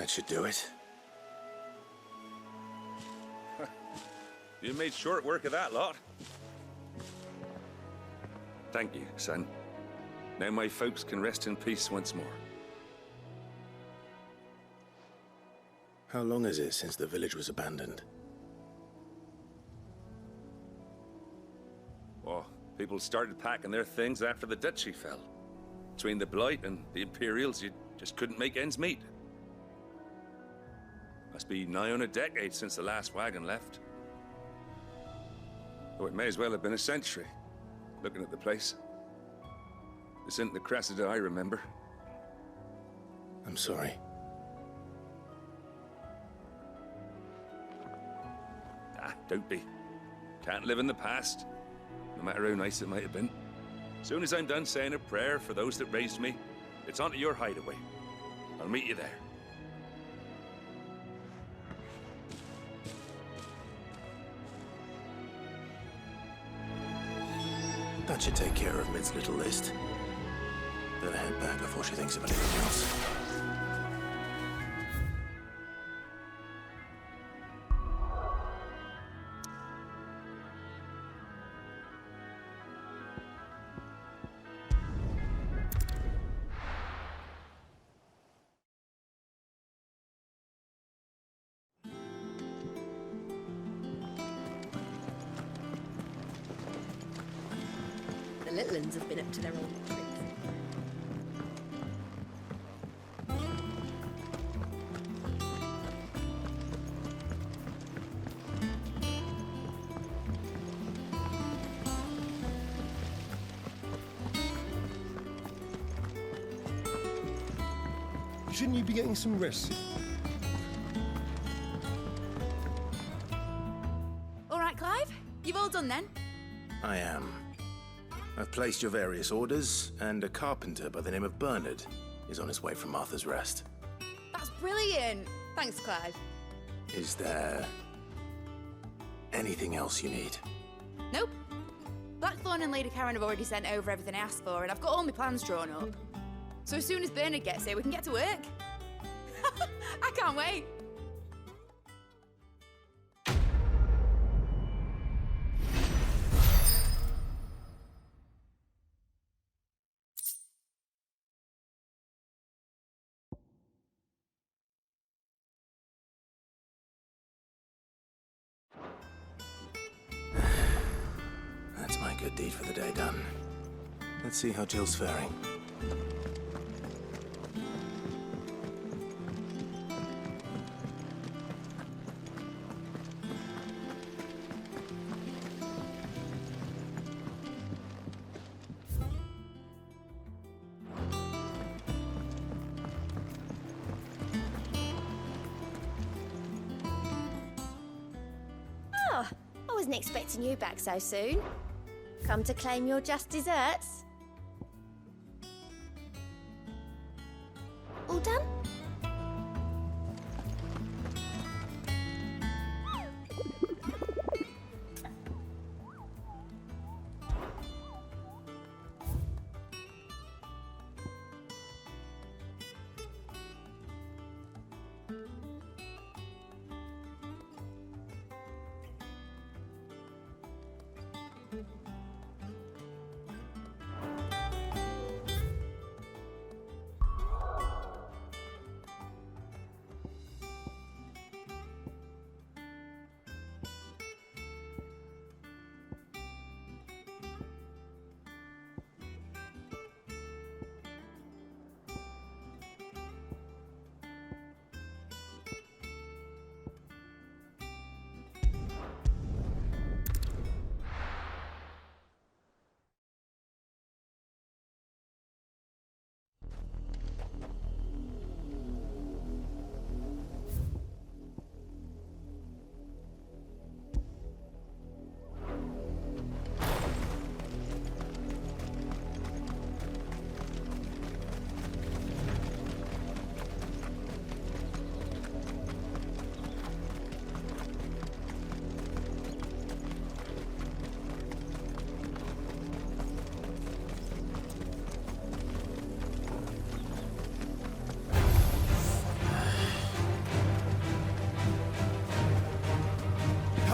That should do it. You made short work of that lot. Thank you, son. Now my folks can rest in peace once more. How long is it since the village was abandoned? Oh, people started packing their things after the duchy fell. Between the Blight and the Imperials, you just couldn't make ends meet. Must be nigh on a decade since the last wagon left. Oh, it may as well have been a century, looking at the place. This isn't the Cressida I remember. I'm sorry. Ah, don't be. Can't live in the past, no matter how nice it might have been. Soon as I'm done saying a prayer for those that raised me, it's on to your hideaway. I'll meet you there. That should take care of Mid's little list. Better head back before she thinks of anything else. The little uns have been up to their old tricks. Shouldn't you be getting some rest? All right, Clive? You've all done then? I am. I've placed your various orders, and a carpenter by the name of Bernard is on his way from Martha's Rest. That's brilliant! Thanks, Clive. Is there anything else you need? Nope. Blackthorn and Lady Karen have already sent over everything I asked for, and I've got all my plans drawn up. So as soon as Bernard gets here, we can get to work. I can't wait. That's my good deed for the day done. Let's see how Jill's faring. Oh, I wasn't expecting you back so soon. Come to claim your just desserts? All done?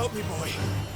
Help me, boy.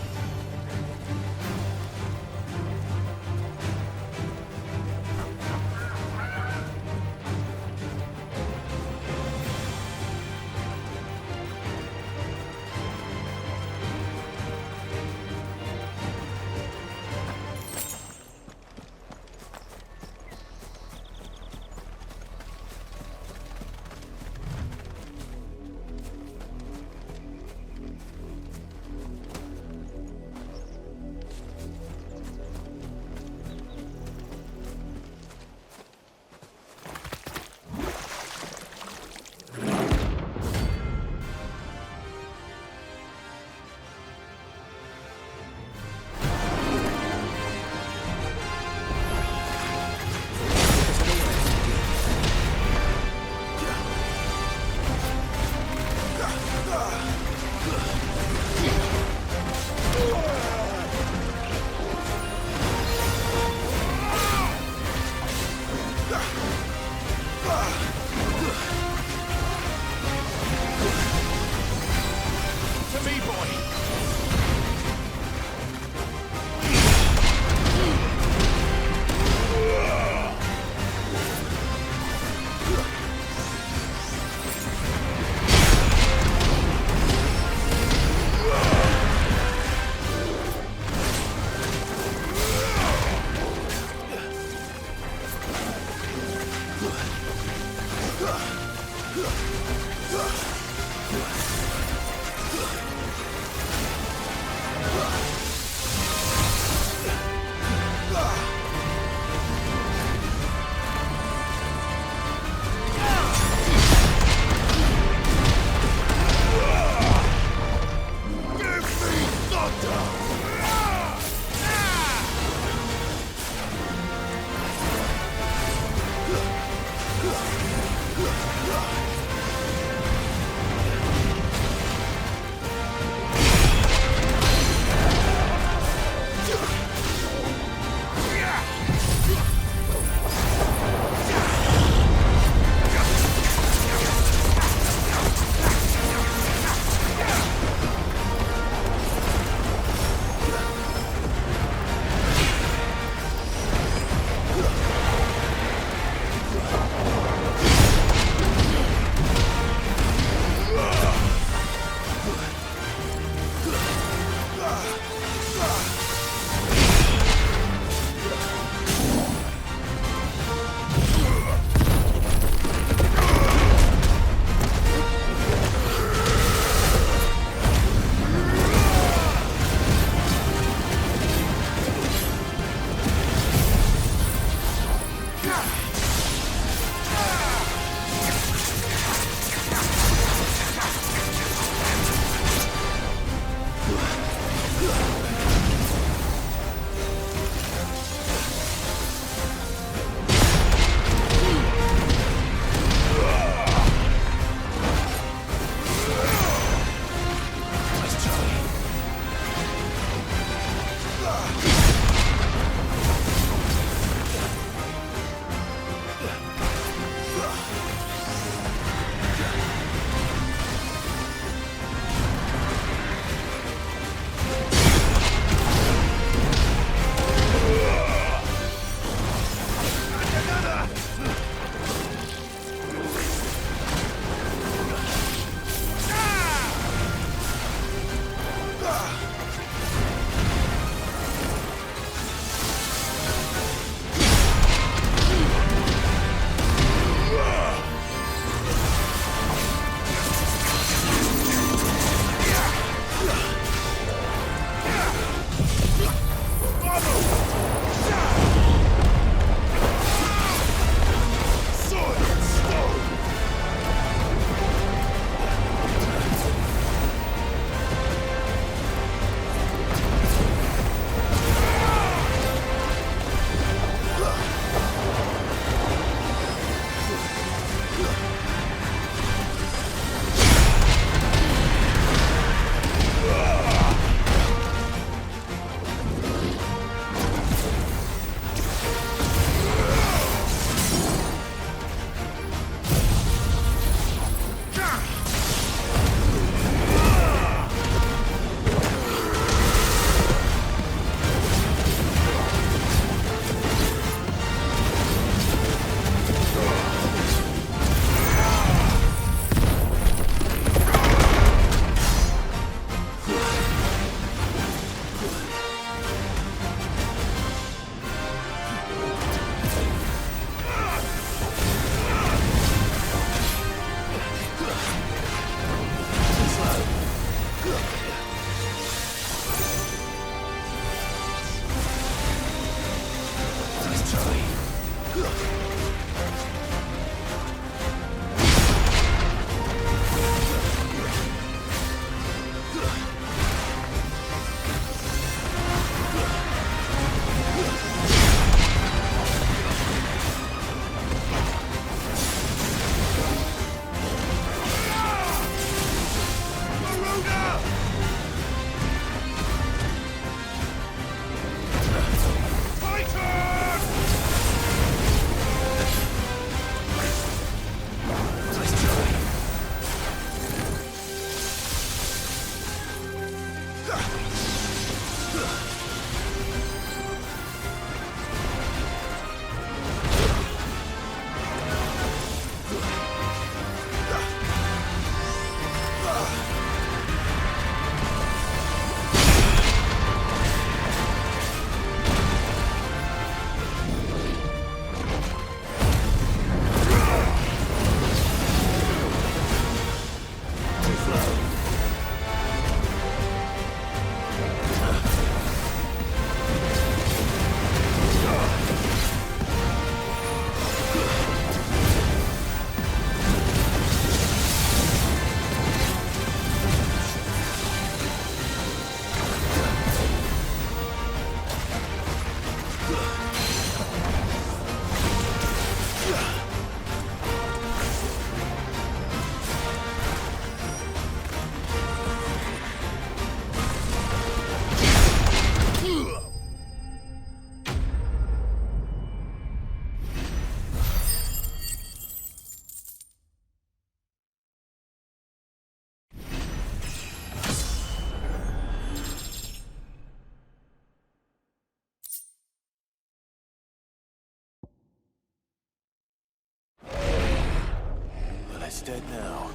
It's dead now.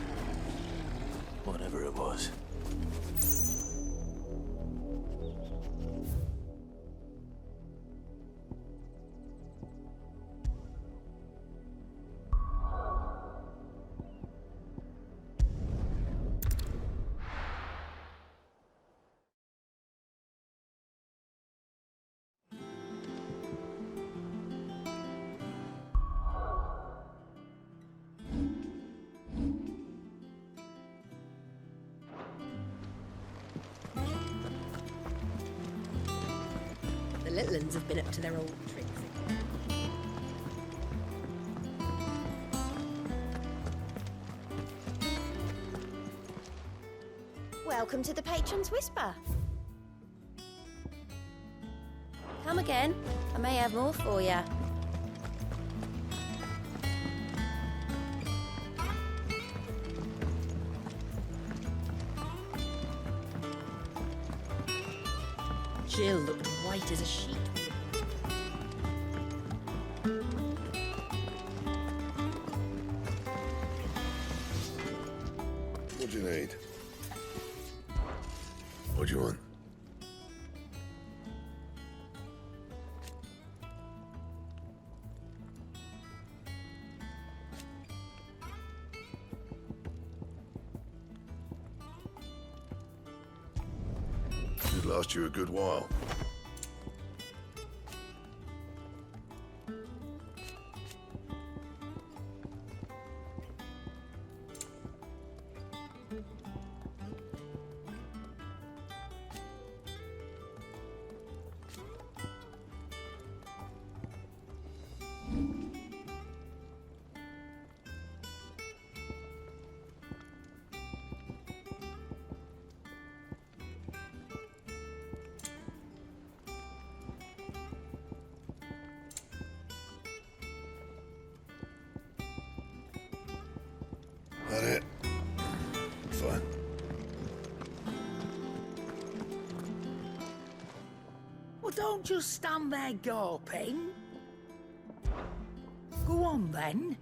Whatever it was. The little uns have been up to their old tricks again. Welcome to the Patron's Whisper. Come again. I may have more for you. Jill looked white as a sheet. What do you need? What do you want? Should last you a good while. That it? Fine. Well, don't just stand there gawping. Go on, then.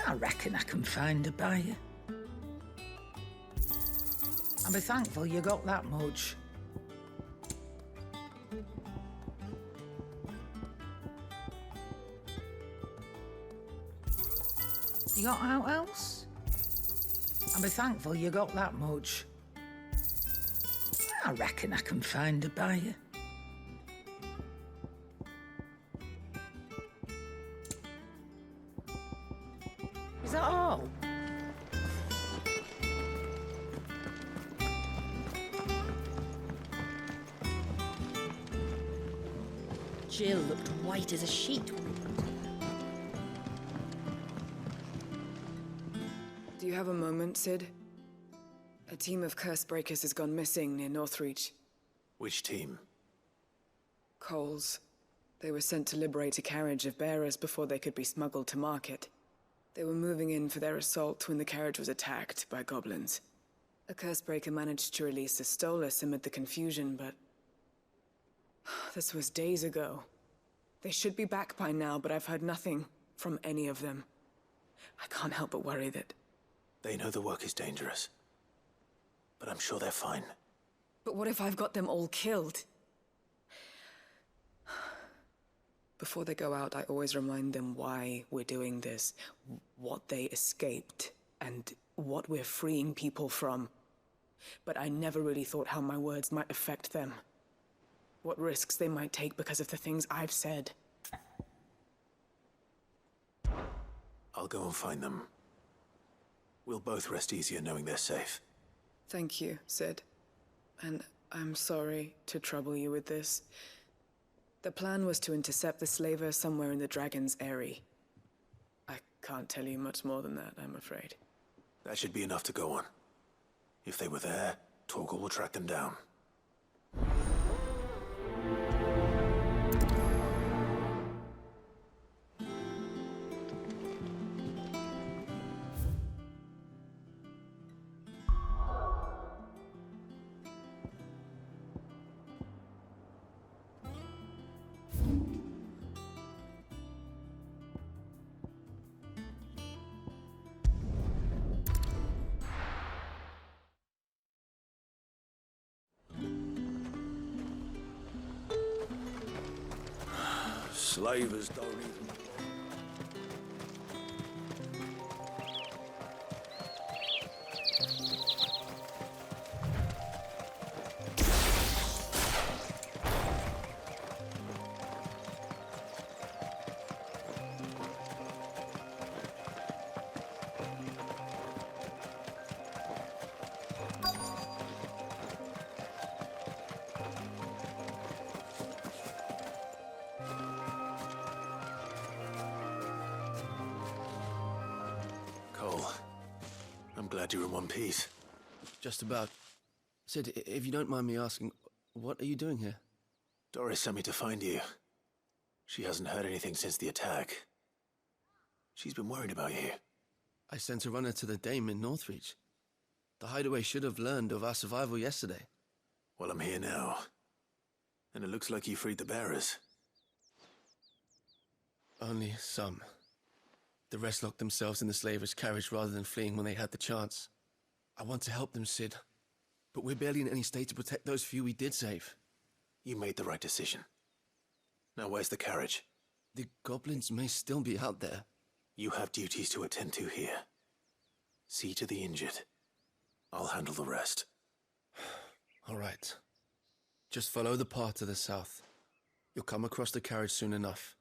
I reckon I can find a buyer. I'll be thankful you got that much. You got out else? I'll be thankful you got that much. I reckon I can find a buyer. Is that all? Jill looked white as a sheet when we put her there. Do you have a moment, Sid? A team of curse breakers has gone missing near Northreach. Which team? Coles. They were sent to liberate a carriage of bearers before they could be smuggled to market. They were moving in for their assault when the carriage was attacked by goblins. A curse breaker managed to release a Stolus amid the confusion, but this was days ago. They should be back by now, but I've heard nothing from any of them. I can't help but worry that... They know the work is dangerous. But I'm sure they're fine. But what if I've got them all killed? Before they go out, I always remind them why we're doing this, what they escaped, and what we're freeing people from. But I never really thought how my words might affect them. What risks they might take because of the things I've said. I'll go and find them. We'll both rest easier knowing they're safe. Thank you, Sid. And I'm sorry to trouble you with this. The plan was to intercept the slaver somewhere in the Dragon's Eyrie. I can't tell you much more than that, I'm afraid. That should be enough to go on. If they were there, Torgal will track them down. Slavers don't even... I'm glad you're in one piece. Just about. Sid, if you don't mind me asking, what are you doing here? Doris sent me to find you. She hasn't heard anything since the attack. She's been worried about you. I sent a runner to the Dame in Northreach. The hideaway should have learned of our survival yesterday. Well, I'm here now. And it looks like you freed the bearers. Only some. The rest locked themselves in the slaver's carriage rather than fleeing when they had the chance. I want to help them, Sid. But we're barely in any state to protect those few we did save. You made the right decision. Now where's the carriage? The goblins may still be out there. You have duties to attend to here. See to the injured. I'll handle the rest. All right. Just follow the path to the south. You'll come across the carriage soon enough.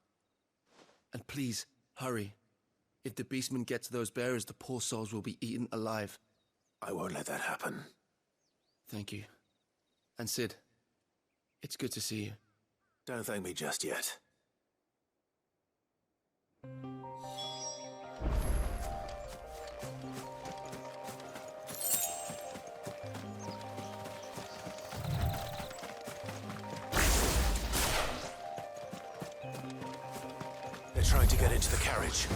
And please, hurry. If the beastmen get to those bearers, the poor souls will be eaten alive. I won't let that happen. Thank you. And Sid, it's good to see you. Don't thank me just yet. They're trying to get into the carriage.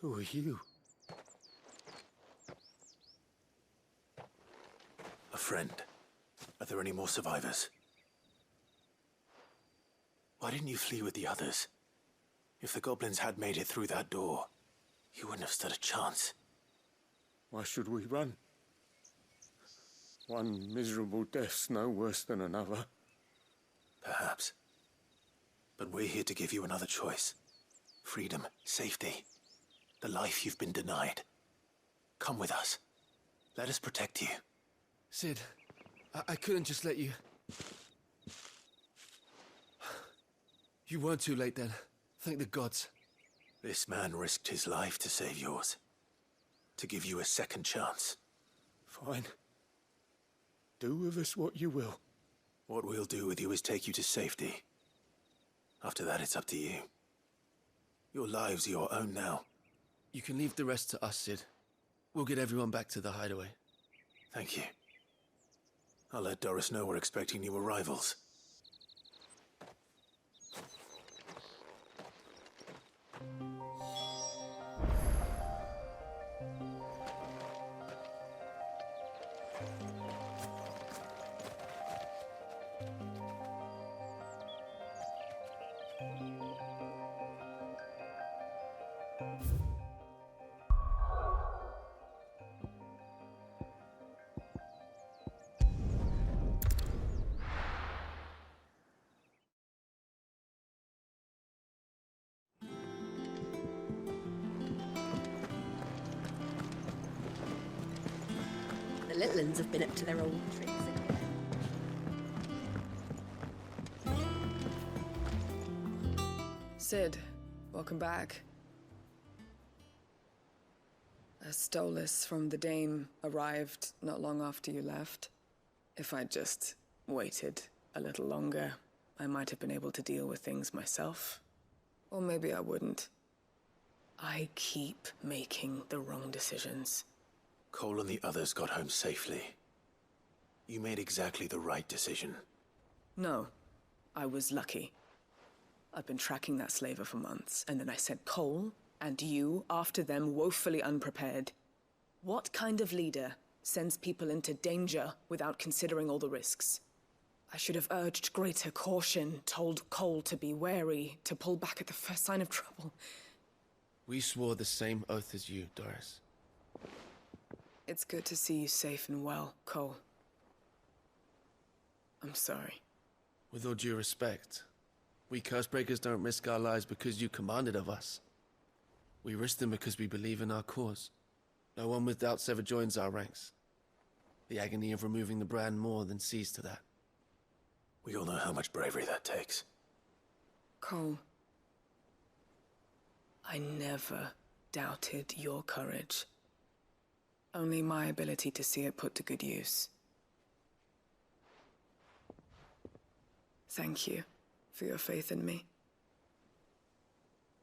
Who are you? A friend. Are there any more survivors? Why didn't you flee with the others? If the goblins had made it through that door, you wouldn't have stood a chance. Why should we run? One miserable death's no worse than another. Perhaps. But we're here to give you another choice. Freedom, safety, the life you've been denied. Come with us. Let us protect you. Sid, I couldn't just let you... You weren't too late then. Thank the gods. This man risked his life to save yours. To give you a second chance. Fine. Do with us what you will. What we'll do with you is take you to safety. After that, it's up to you. Your lives are your own now. You can leave the rest to us, Sid. We'll get everyone back to the hideaway. Thank you. I'll let Doris know we're expecting new arrivals. The little uns have been up to their old tricks again. Sid, welcome back. A Stolas from the Dame arrived not long after you left. If I'd just waited a little longer, I might have been able to deal with things myself. Or maybe I wouldn't. I keep making the wrong decisions. Cole and the others got home safely. You made exactly the right decision. No, I was lucky. I've been tracking that slaver for months, and then I sent Cole and you after them woefully unprepared. What kind of leader sends people into danger without considering all the risks? I should have urged greater caution, told Cole to be wary, to pull back at the first sign of trouble. We swore the same oath as you, Doris. It's good to see you safe and well, Cole. I'm sorry. With all due respect, we Cursebreakers don't risk our lives because you commanded of us. We risk them because we believe in our cause. No one with doubts ever joins our ranks. The agony of removing the brand more than sees to that. We all know how much bravery that takes. Cole, I never doubted your courage. Only my ability to see it put to good use. Thank you for your faith in me.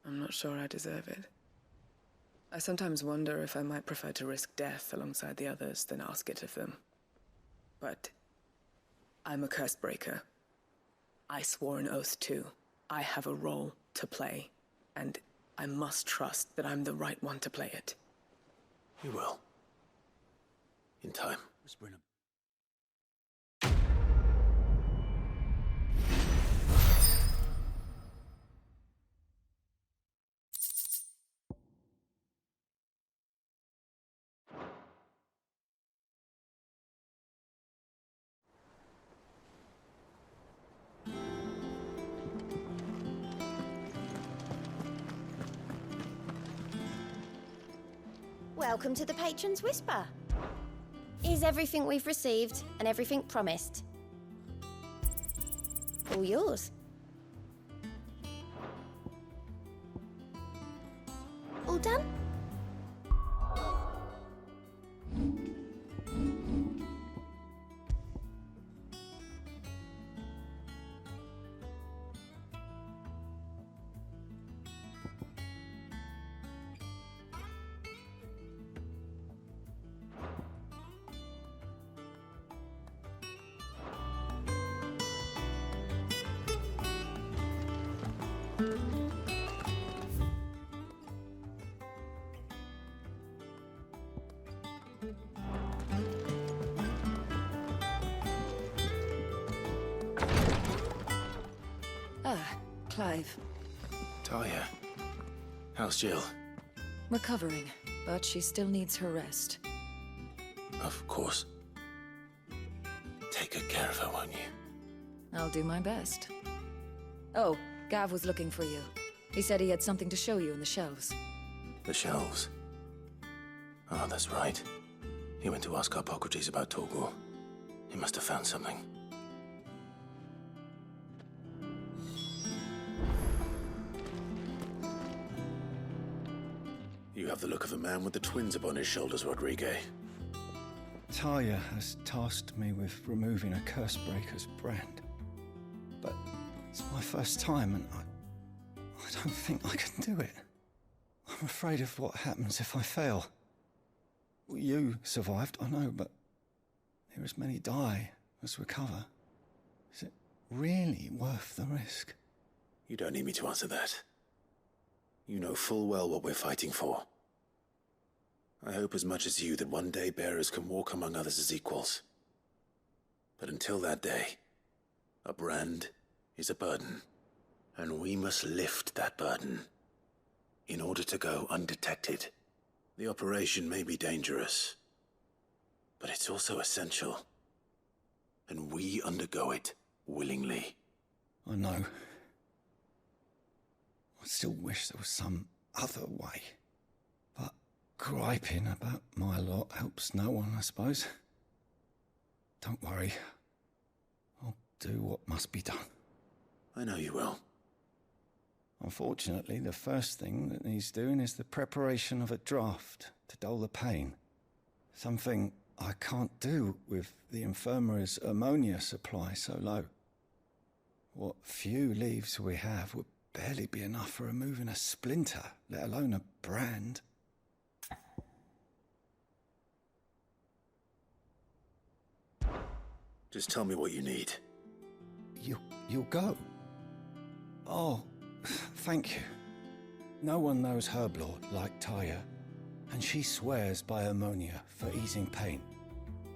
I'm not sure I deserve it. I sometimes wonder if I might prefer to risk death alongside the others than ask it of them. But I'm a Cursebreaker. I swore an oath too. I have a role to play, and I must trust that I'm the right one to play it. You will. In time. Whispering him. Welcome to the Patron's Whisper. Is everything we've received and everything promised all yours? All done? Clive. Talia. How's Jill? Recovering, but she still needs her rest. Of course. Take good care of her, won't you? I'll do my best. Oh, Gav was looking for you. He said he had something to show you in the shelves. The shelves? Oh, that's right. He went to ask Hippocrates about Torgor. He must have found something. You have the look of a man with the twins upon his shoulders, Rodrigue. Talia has tasked me with removing a Cursebreaker's brand. But it's my first time, and I don't think I can do it. I'm afraid of what happens if I fail. You survived, I know, but there as many die as recover. Is it really worth the risk? You don't need me to answer that. You know full well what we're fighting for. I hope as much as you that one day bearers can walk among others as equals. But until that day, a brand is a burden, and we must lift that burden in order to go undetected. The operation may be dangerous, but it's also essential, and we undergo it willingly. I know. I still wish there was some other way. But griping about my lot helps no one, I suppose. Don't worry. I'll do what must be done. I know you will. Unfortunately, the first thing that needs doing is the preparation of a draft to dull the pain. Something I can't do with the infirmary's ammonia supply so low. What few leaves we have would barely be enough for removing a splinter, let alone a brand. Just tell me what you need. You'll go? Oh, thank you. No one knows Herblord like Talia, and she swears by ammonia for easing pain.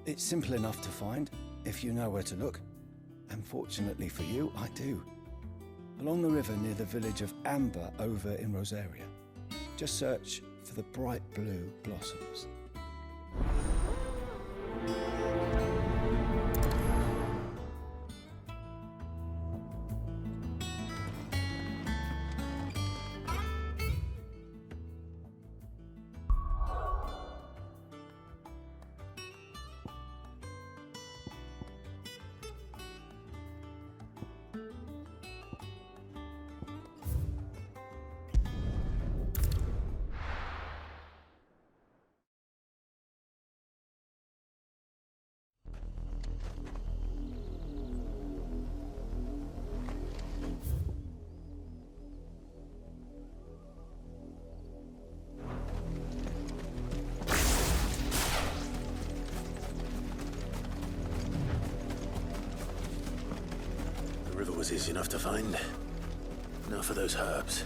It's simple enough to find, if you know where to look. And fortunately for you, I do. Along the river near the village of Amber over in Rosaria. Just search for the bright blue blossoms. The river was easy enough to find. Now for those herbs.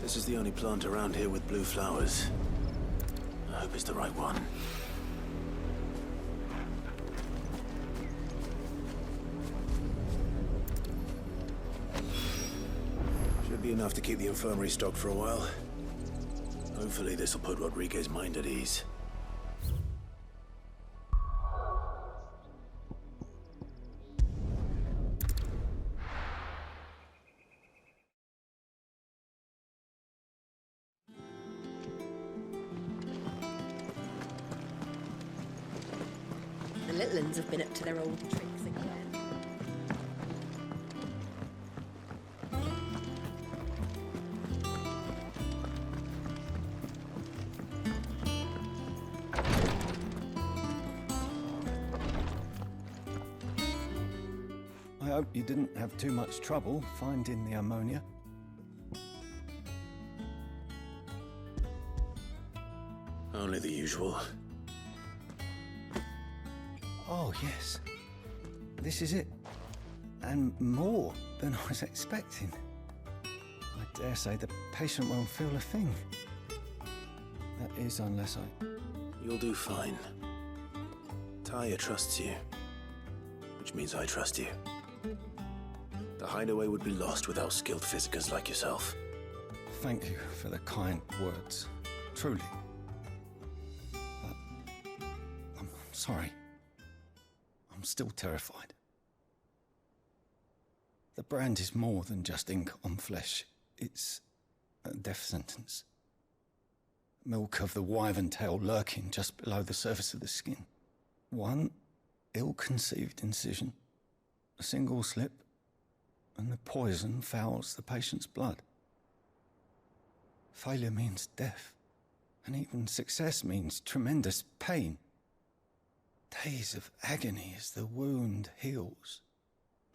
This is the only plant around here with blue flowers. I hope it's the right one. Be enough to keep the infirmary stocked for a while. Hopefully this will put Rodriguez's mind at ease. The little uns have been up to their old tricks again. I hope you didn't have too much trouble finding the ammonia. Only the usual. Oh, yes. This is it. And more than I was expecting. I dare say the patient won't feel a thing. That is, unless I... You'll do fine. Taya trusts you. Which means I trust you. The hideaway would be lost without skilled physicers like yourself. Thank you for the kind words. Truly. But I'm sorry. I'm still terrified. The brand is more than just ink on flesh. It's a death sentence. Milk of the wyvern tail lurking just below the surface of the skin. One ill-conceived incision, a single slip, and the poison fouls the patient's blood. Failure means death, and even success means tremendous pain. Days of agony as the wound heals.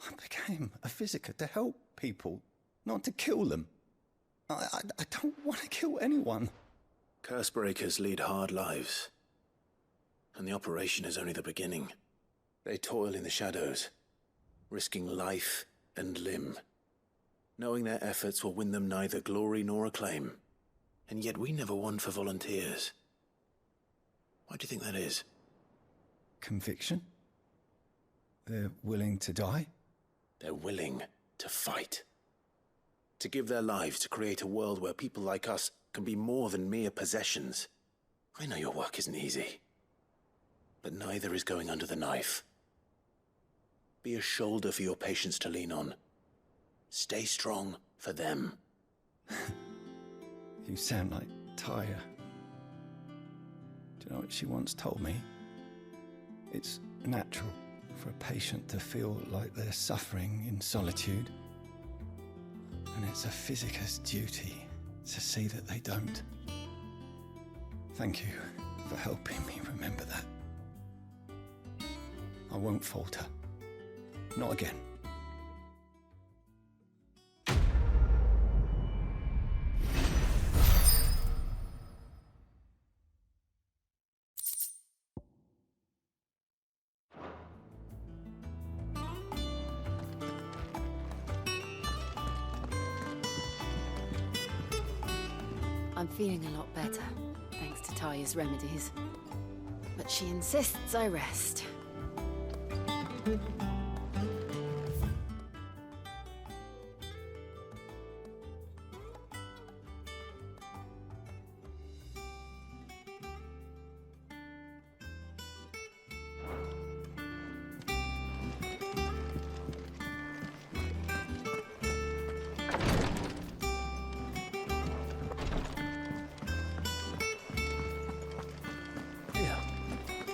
I became a physiker to help people, not to kill them. I don't want to kill anyone. Curse breakers lead hard lives. And the operation is only the beginning. They toil in the shadows, risking life and limb, knowing their efforts will win them neither glory nor acclaim. And yet we never won for volunteers. Why do you think that is? Conviction? They're willing to die? They're willing to fight. To give their lives to create a world where people like us can be more than mere possessions. I know your work isn't easy. But neither is going under the knife. Be a shoulder for your patients to lean on. Stay strong for them. You sound like Taya. Do you know what she once told me? It's natural for a patient to feel like they're suffering in solitude. And it's a physicist's duty to see that they don't. Thank you for helping me remember that. I won't falter. Not again. I'm feeling a lot better, thanks to Taya's remedies. But she insists I rest.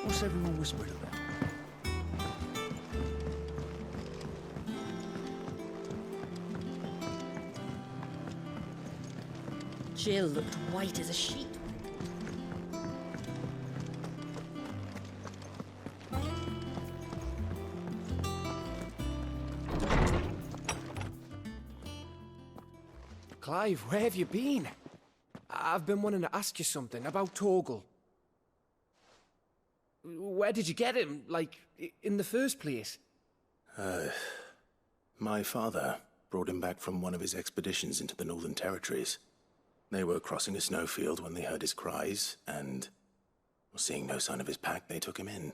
What's everyone whispering about? Jill looked white as a sheet. Clive, where have you been? I've been wanting to ask you something about Torgal. Where did you get him, like, in the first place? My father brought him back from one of his expeditions into the Northern Territories. They were crossing a snowfield when they heard his cries, and, seeing no sign of his pack, they took him in.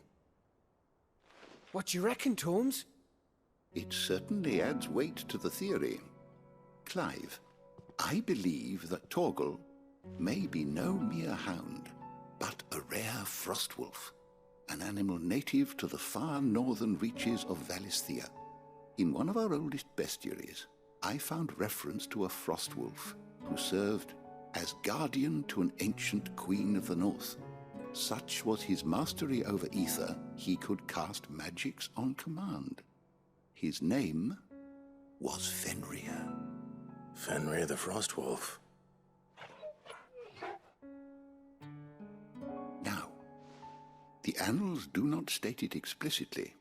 What do you reckon, Torms? It certainly adds weight to the theory. Clive, I believe that Torgal may be no mere hound, but a rare frostwolf, an animal native to the far northern reaches of Valisthea. In one of our oldest bestiaries, I found reference to a frostwolf who served as guardian to an ancient queen of the north. Such was his mastery over ether, he could cast magics on command. His name was Fenrir. Fenrir the Frostwolf. Now, the annals do not state it explicitly,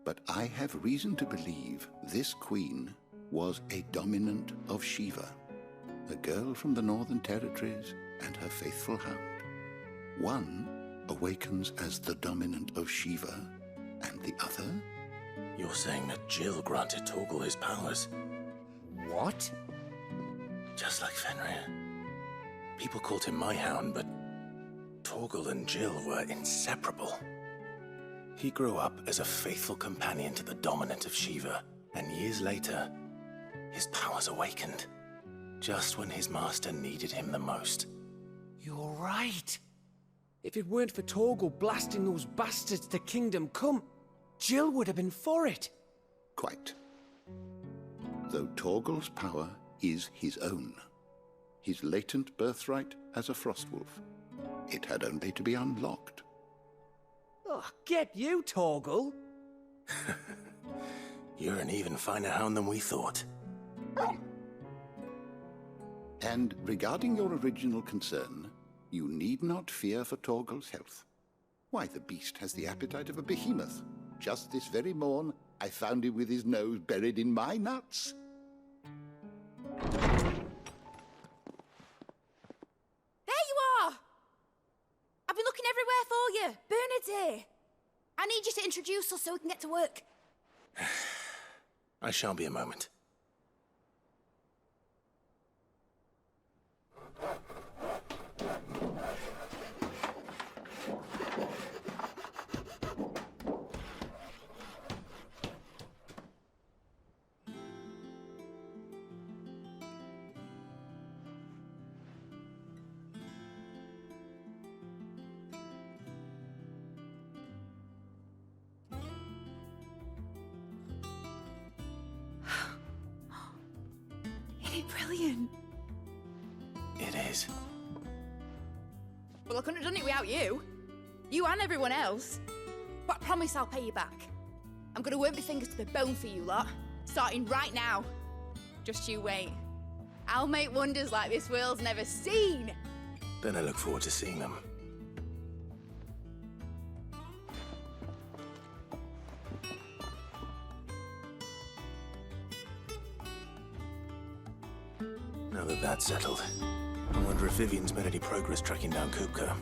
but I have reason to believe this queen was a dominant of Shiva, a girl from the Northern Territories and her faithful hound. One awakens as the dominant of Shiva, and the other? You're saying that Jill granted Torgal his powers? What? Just like Fenrir. People called him my hound, but Torgal and Jill were inseparable. He grew up as a faithful companion to the dominant of Shiva, and years later, his powers awakened, just when his master needed him the most. You're right. If it weren't for Torgal blasting those bastards to Kingdom Come, Jill would have been for it. Quite. Though Torgal's power is his own, his latent birthright as a Frostwolf, it had only to be unlocked. Oh, get you, Torgal! You're an even finer hound than we thought. And regarding your original concern, you need not fear for Torgal's health. Why, the beast has the appetite of a behemoth. Just this very morn, I found him with his nose buried in my nuts. There you are! I've been looking everywhere for you. Bernard's here. I need you to introduce us so we can get to work. I shall be a moment. Brilliant. It is. Well, I couldn't have done it without you. You and everyone else. But I promise I'll pay you back. I'm gonna work my fingers to the bone for you lot, starting right now. Just you wait. I'll make wonders like this world's never seen. Then I look forward to seeing them. Now that that's settled, I wonder if Vivian's made any progress tracking down Kupka.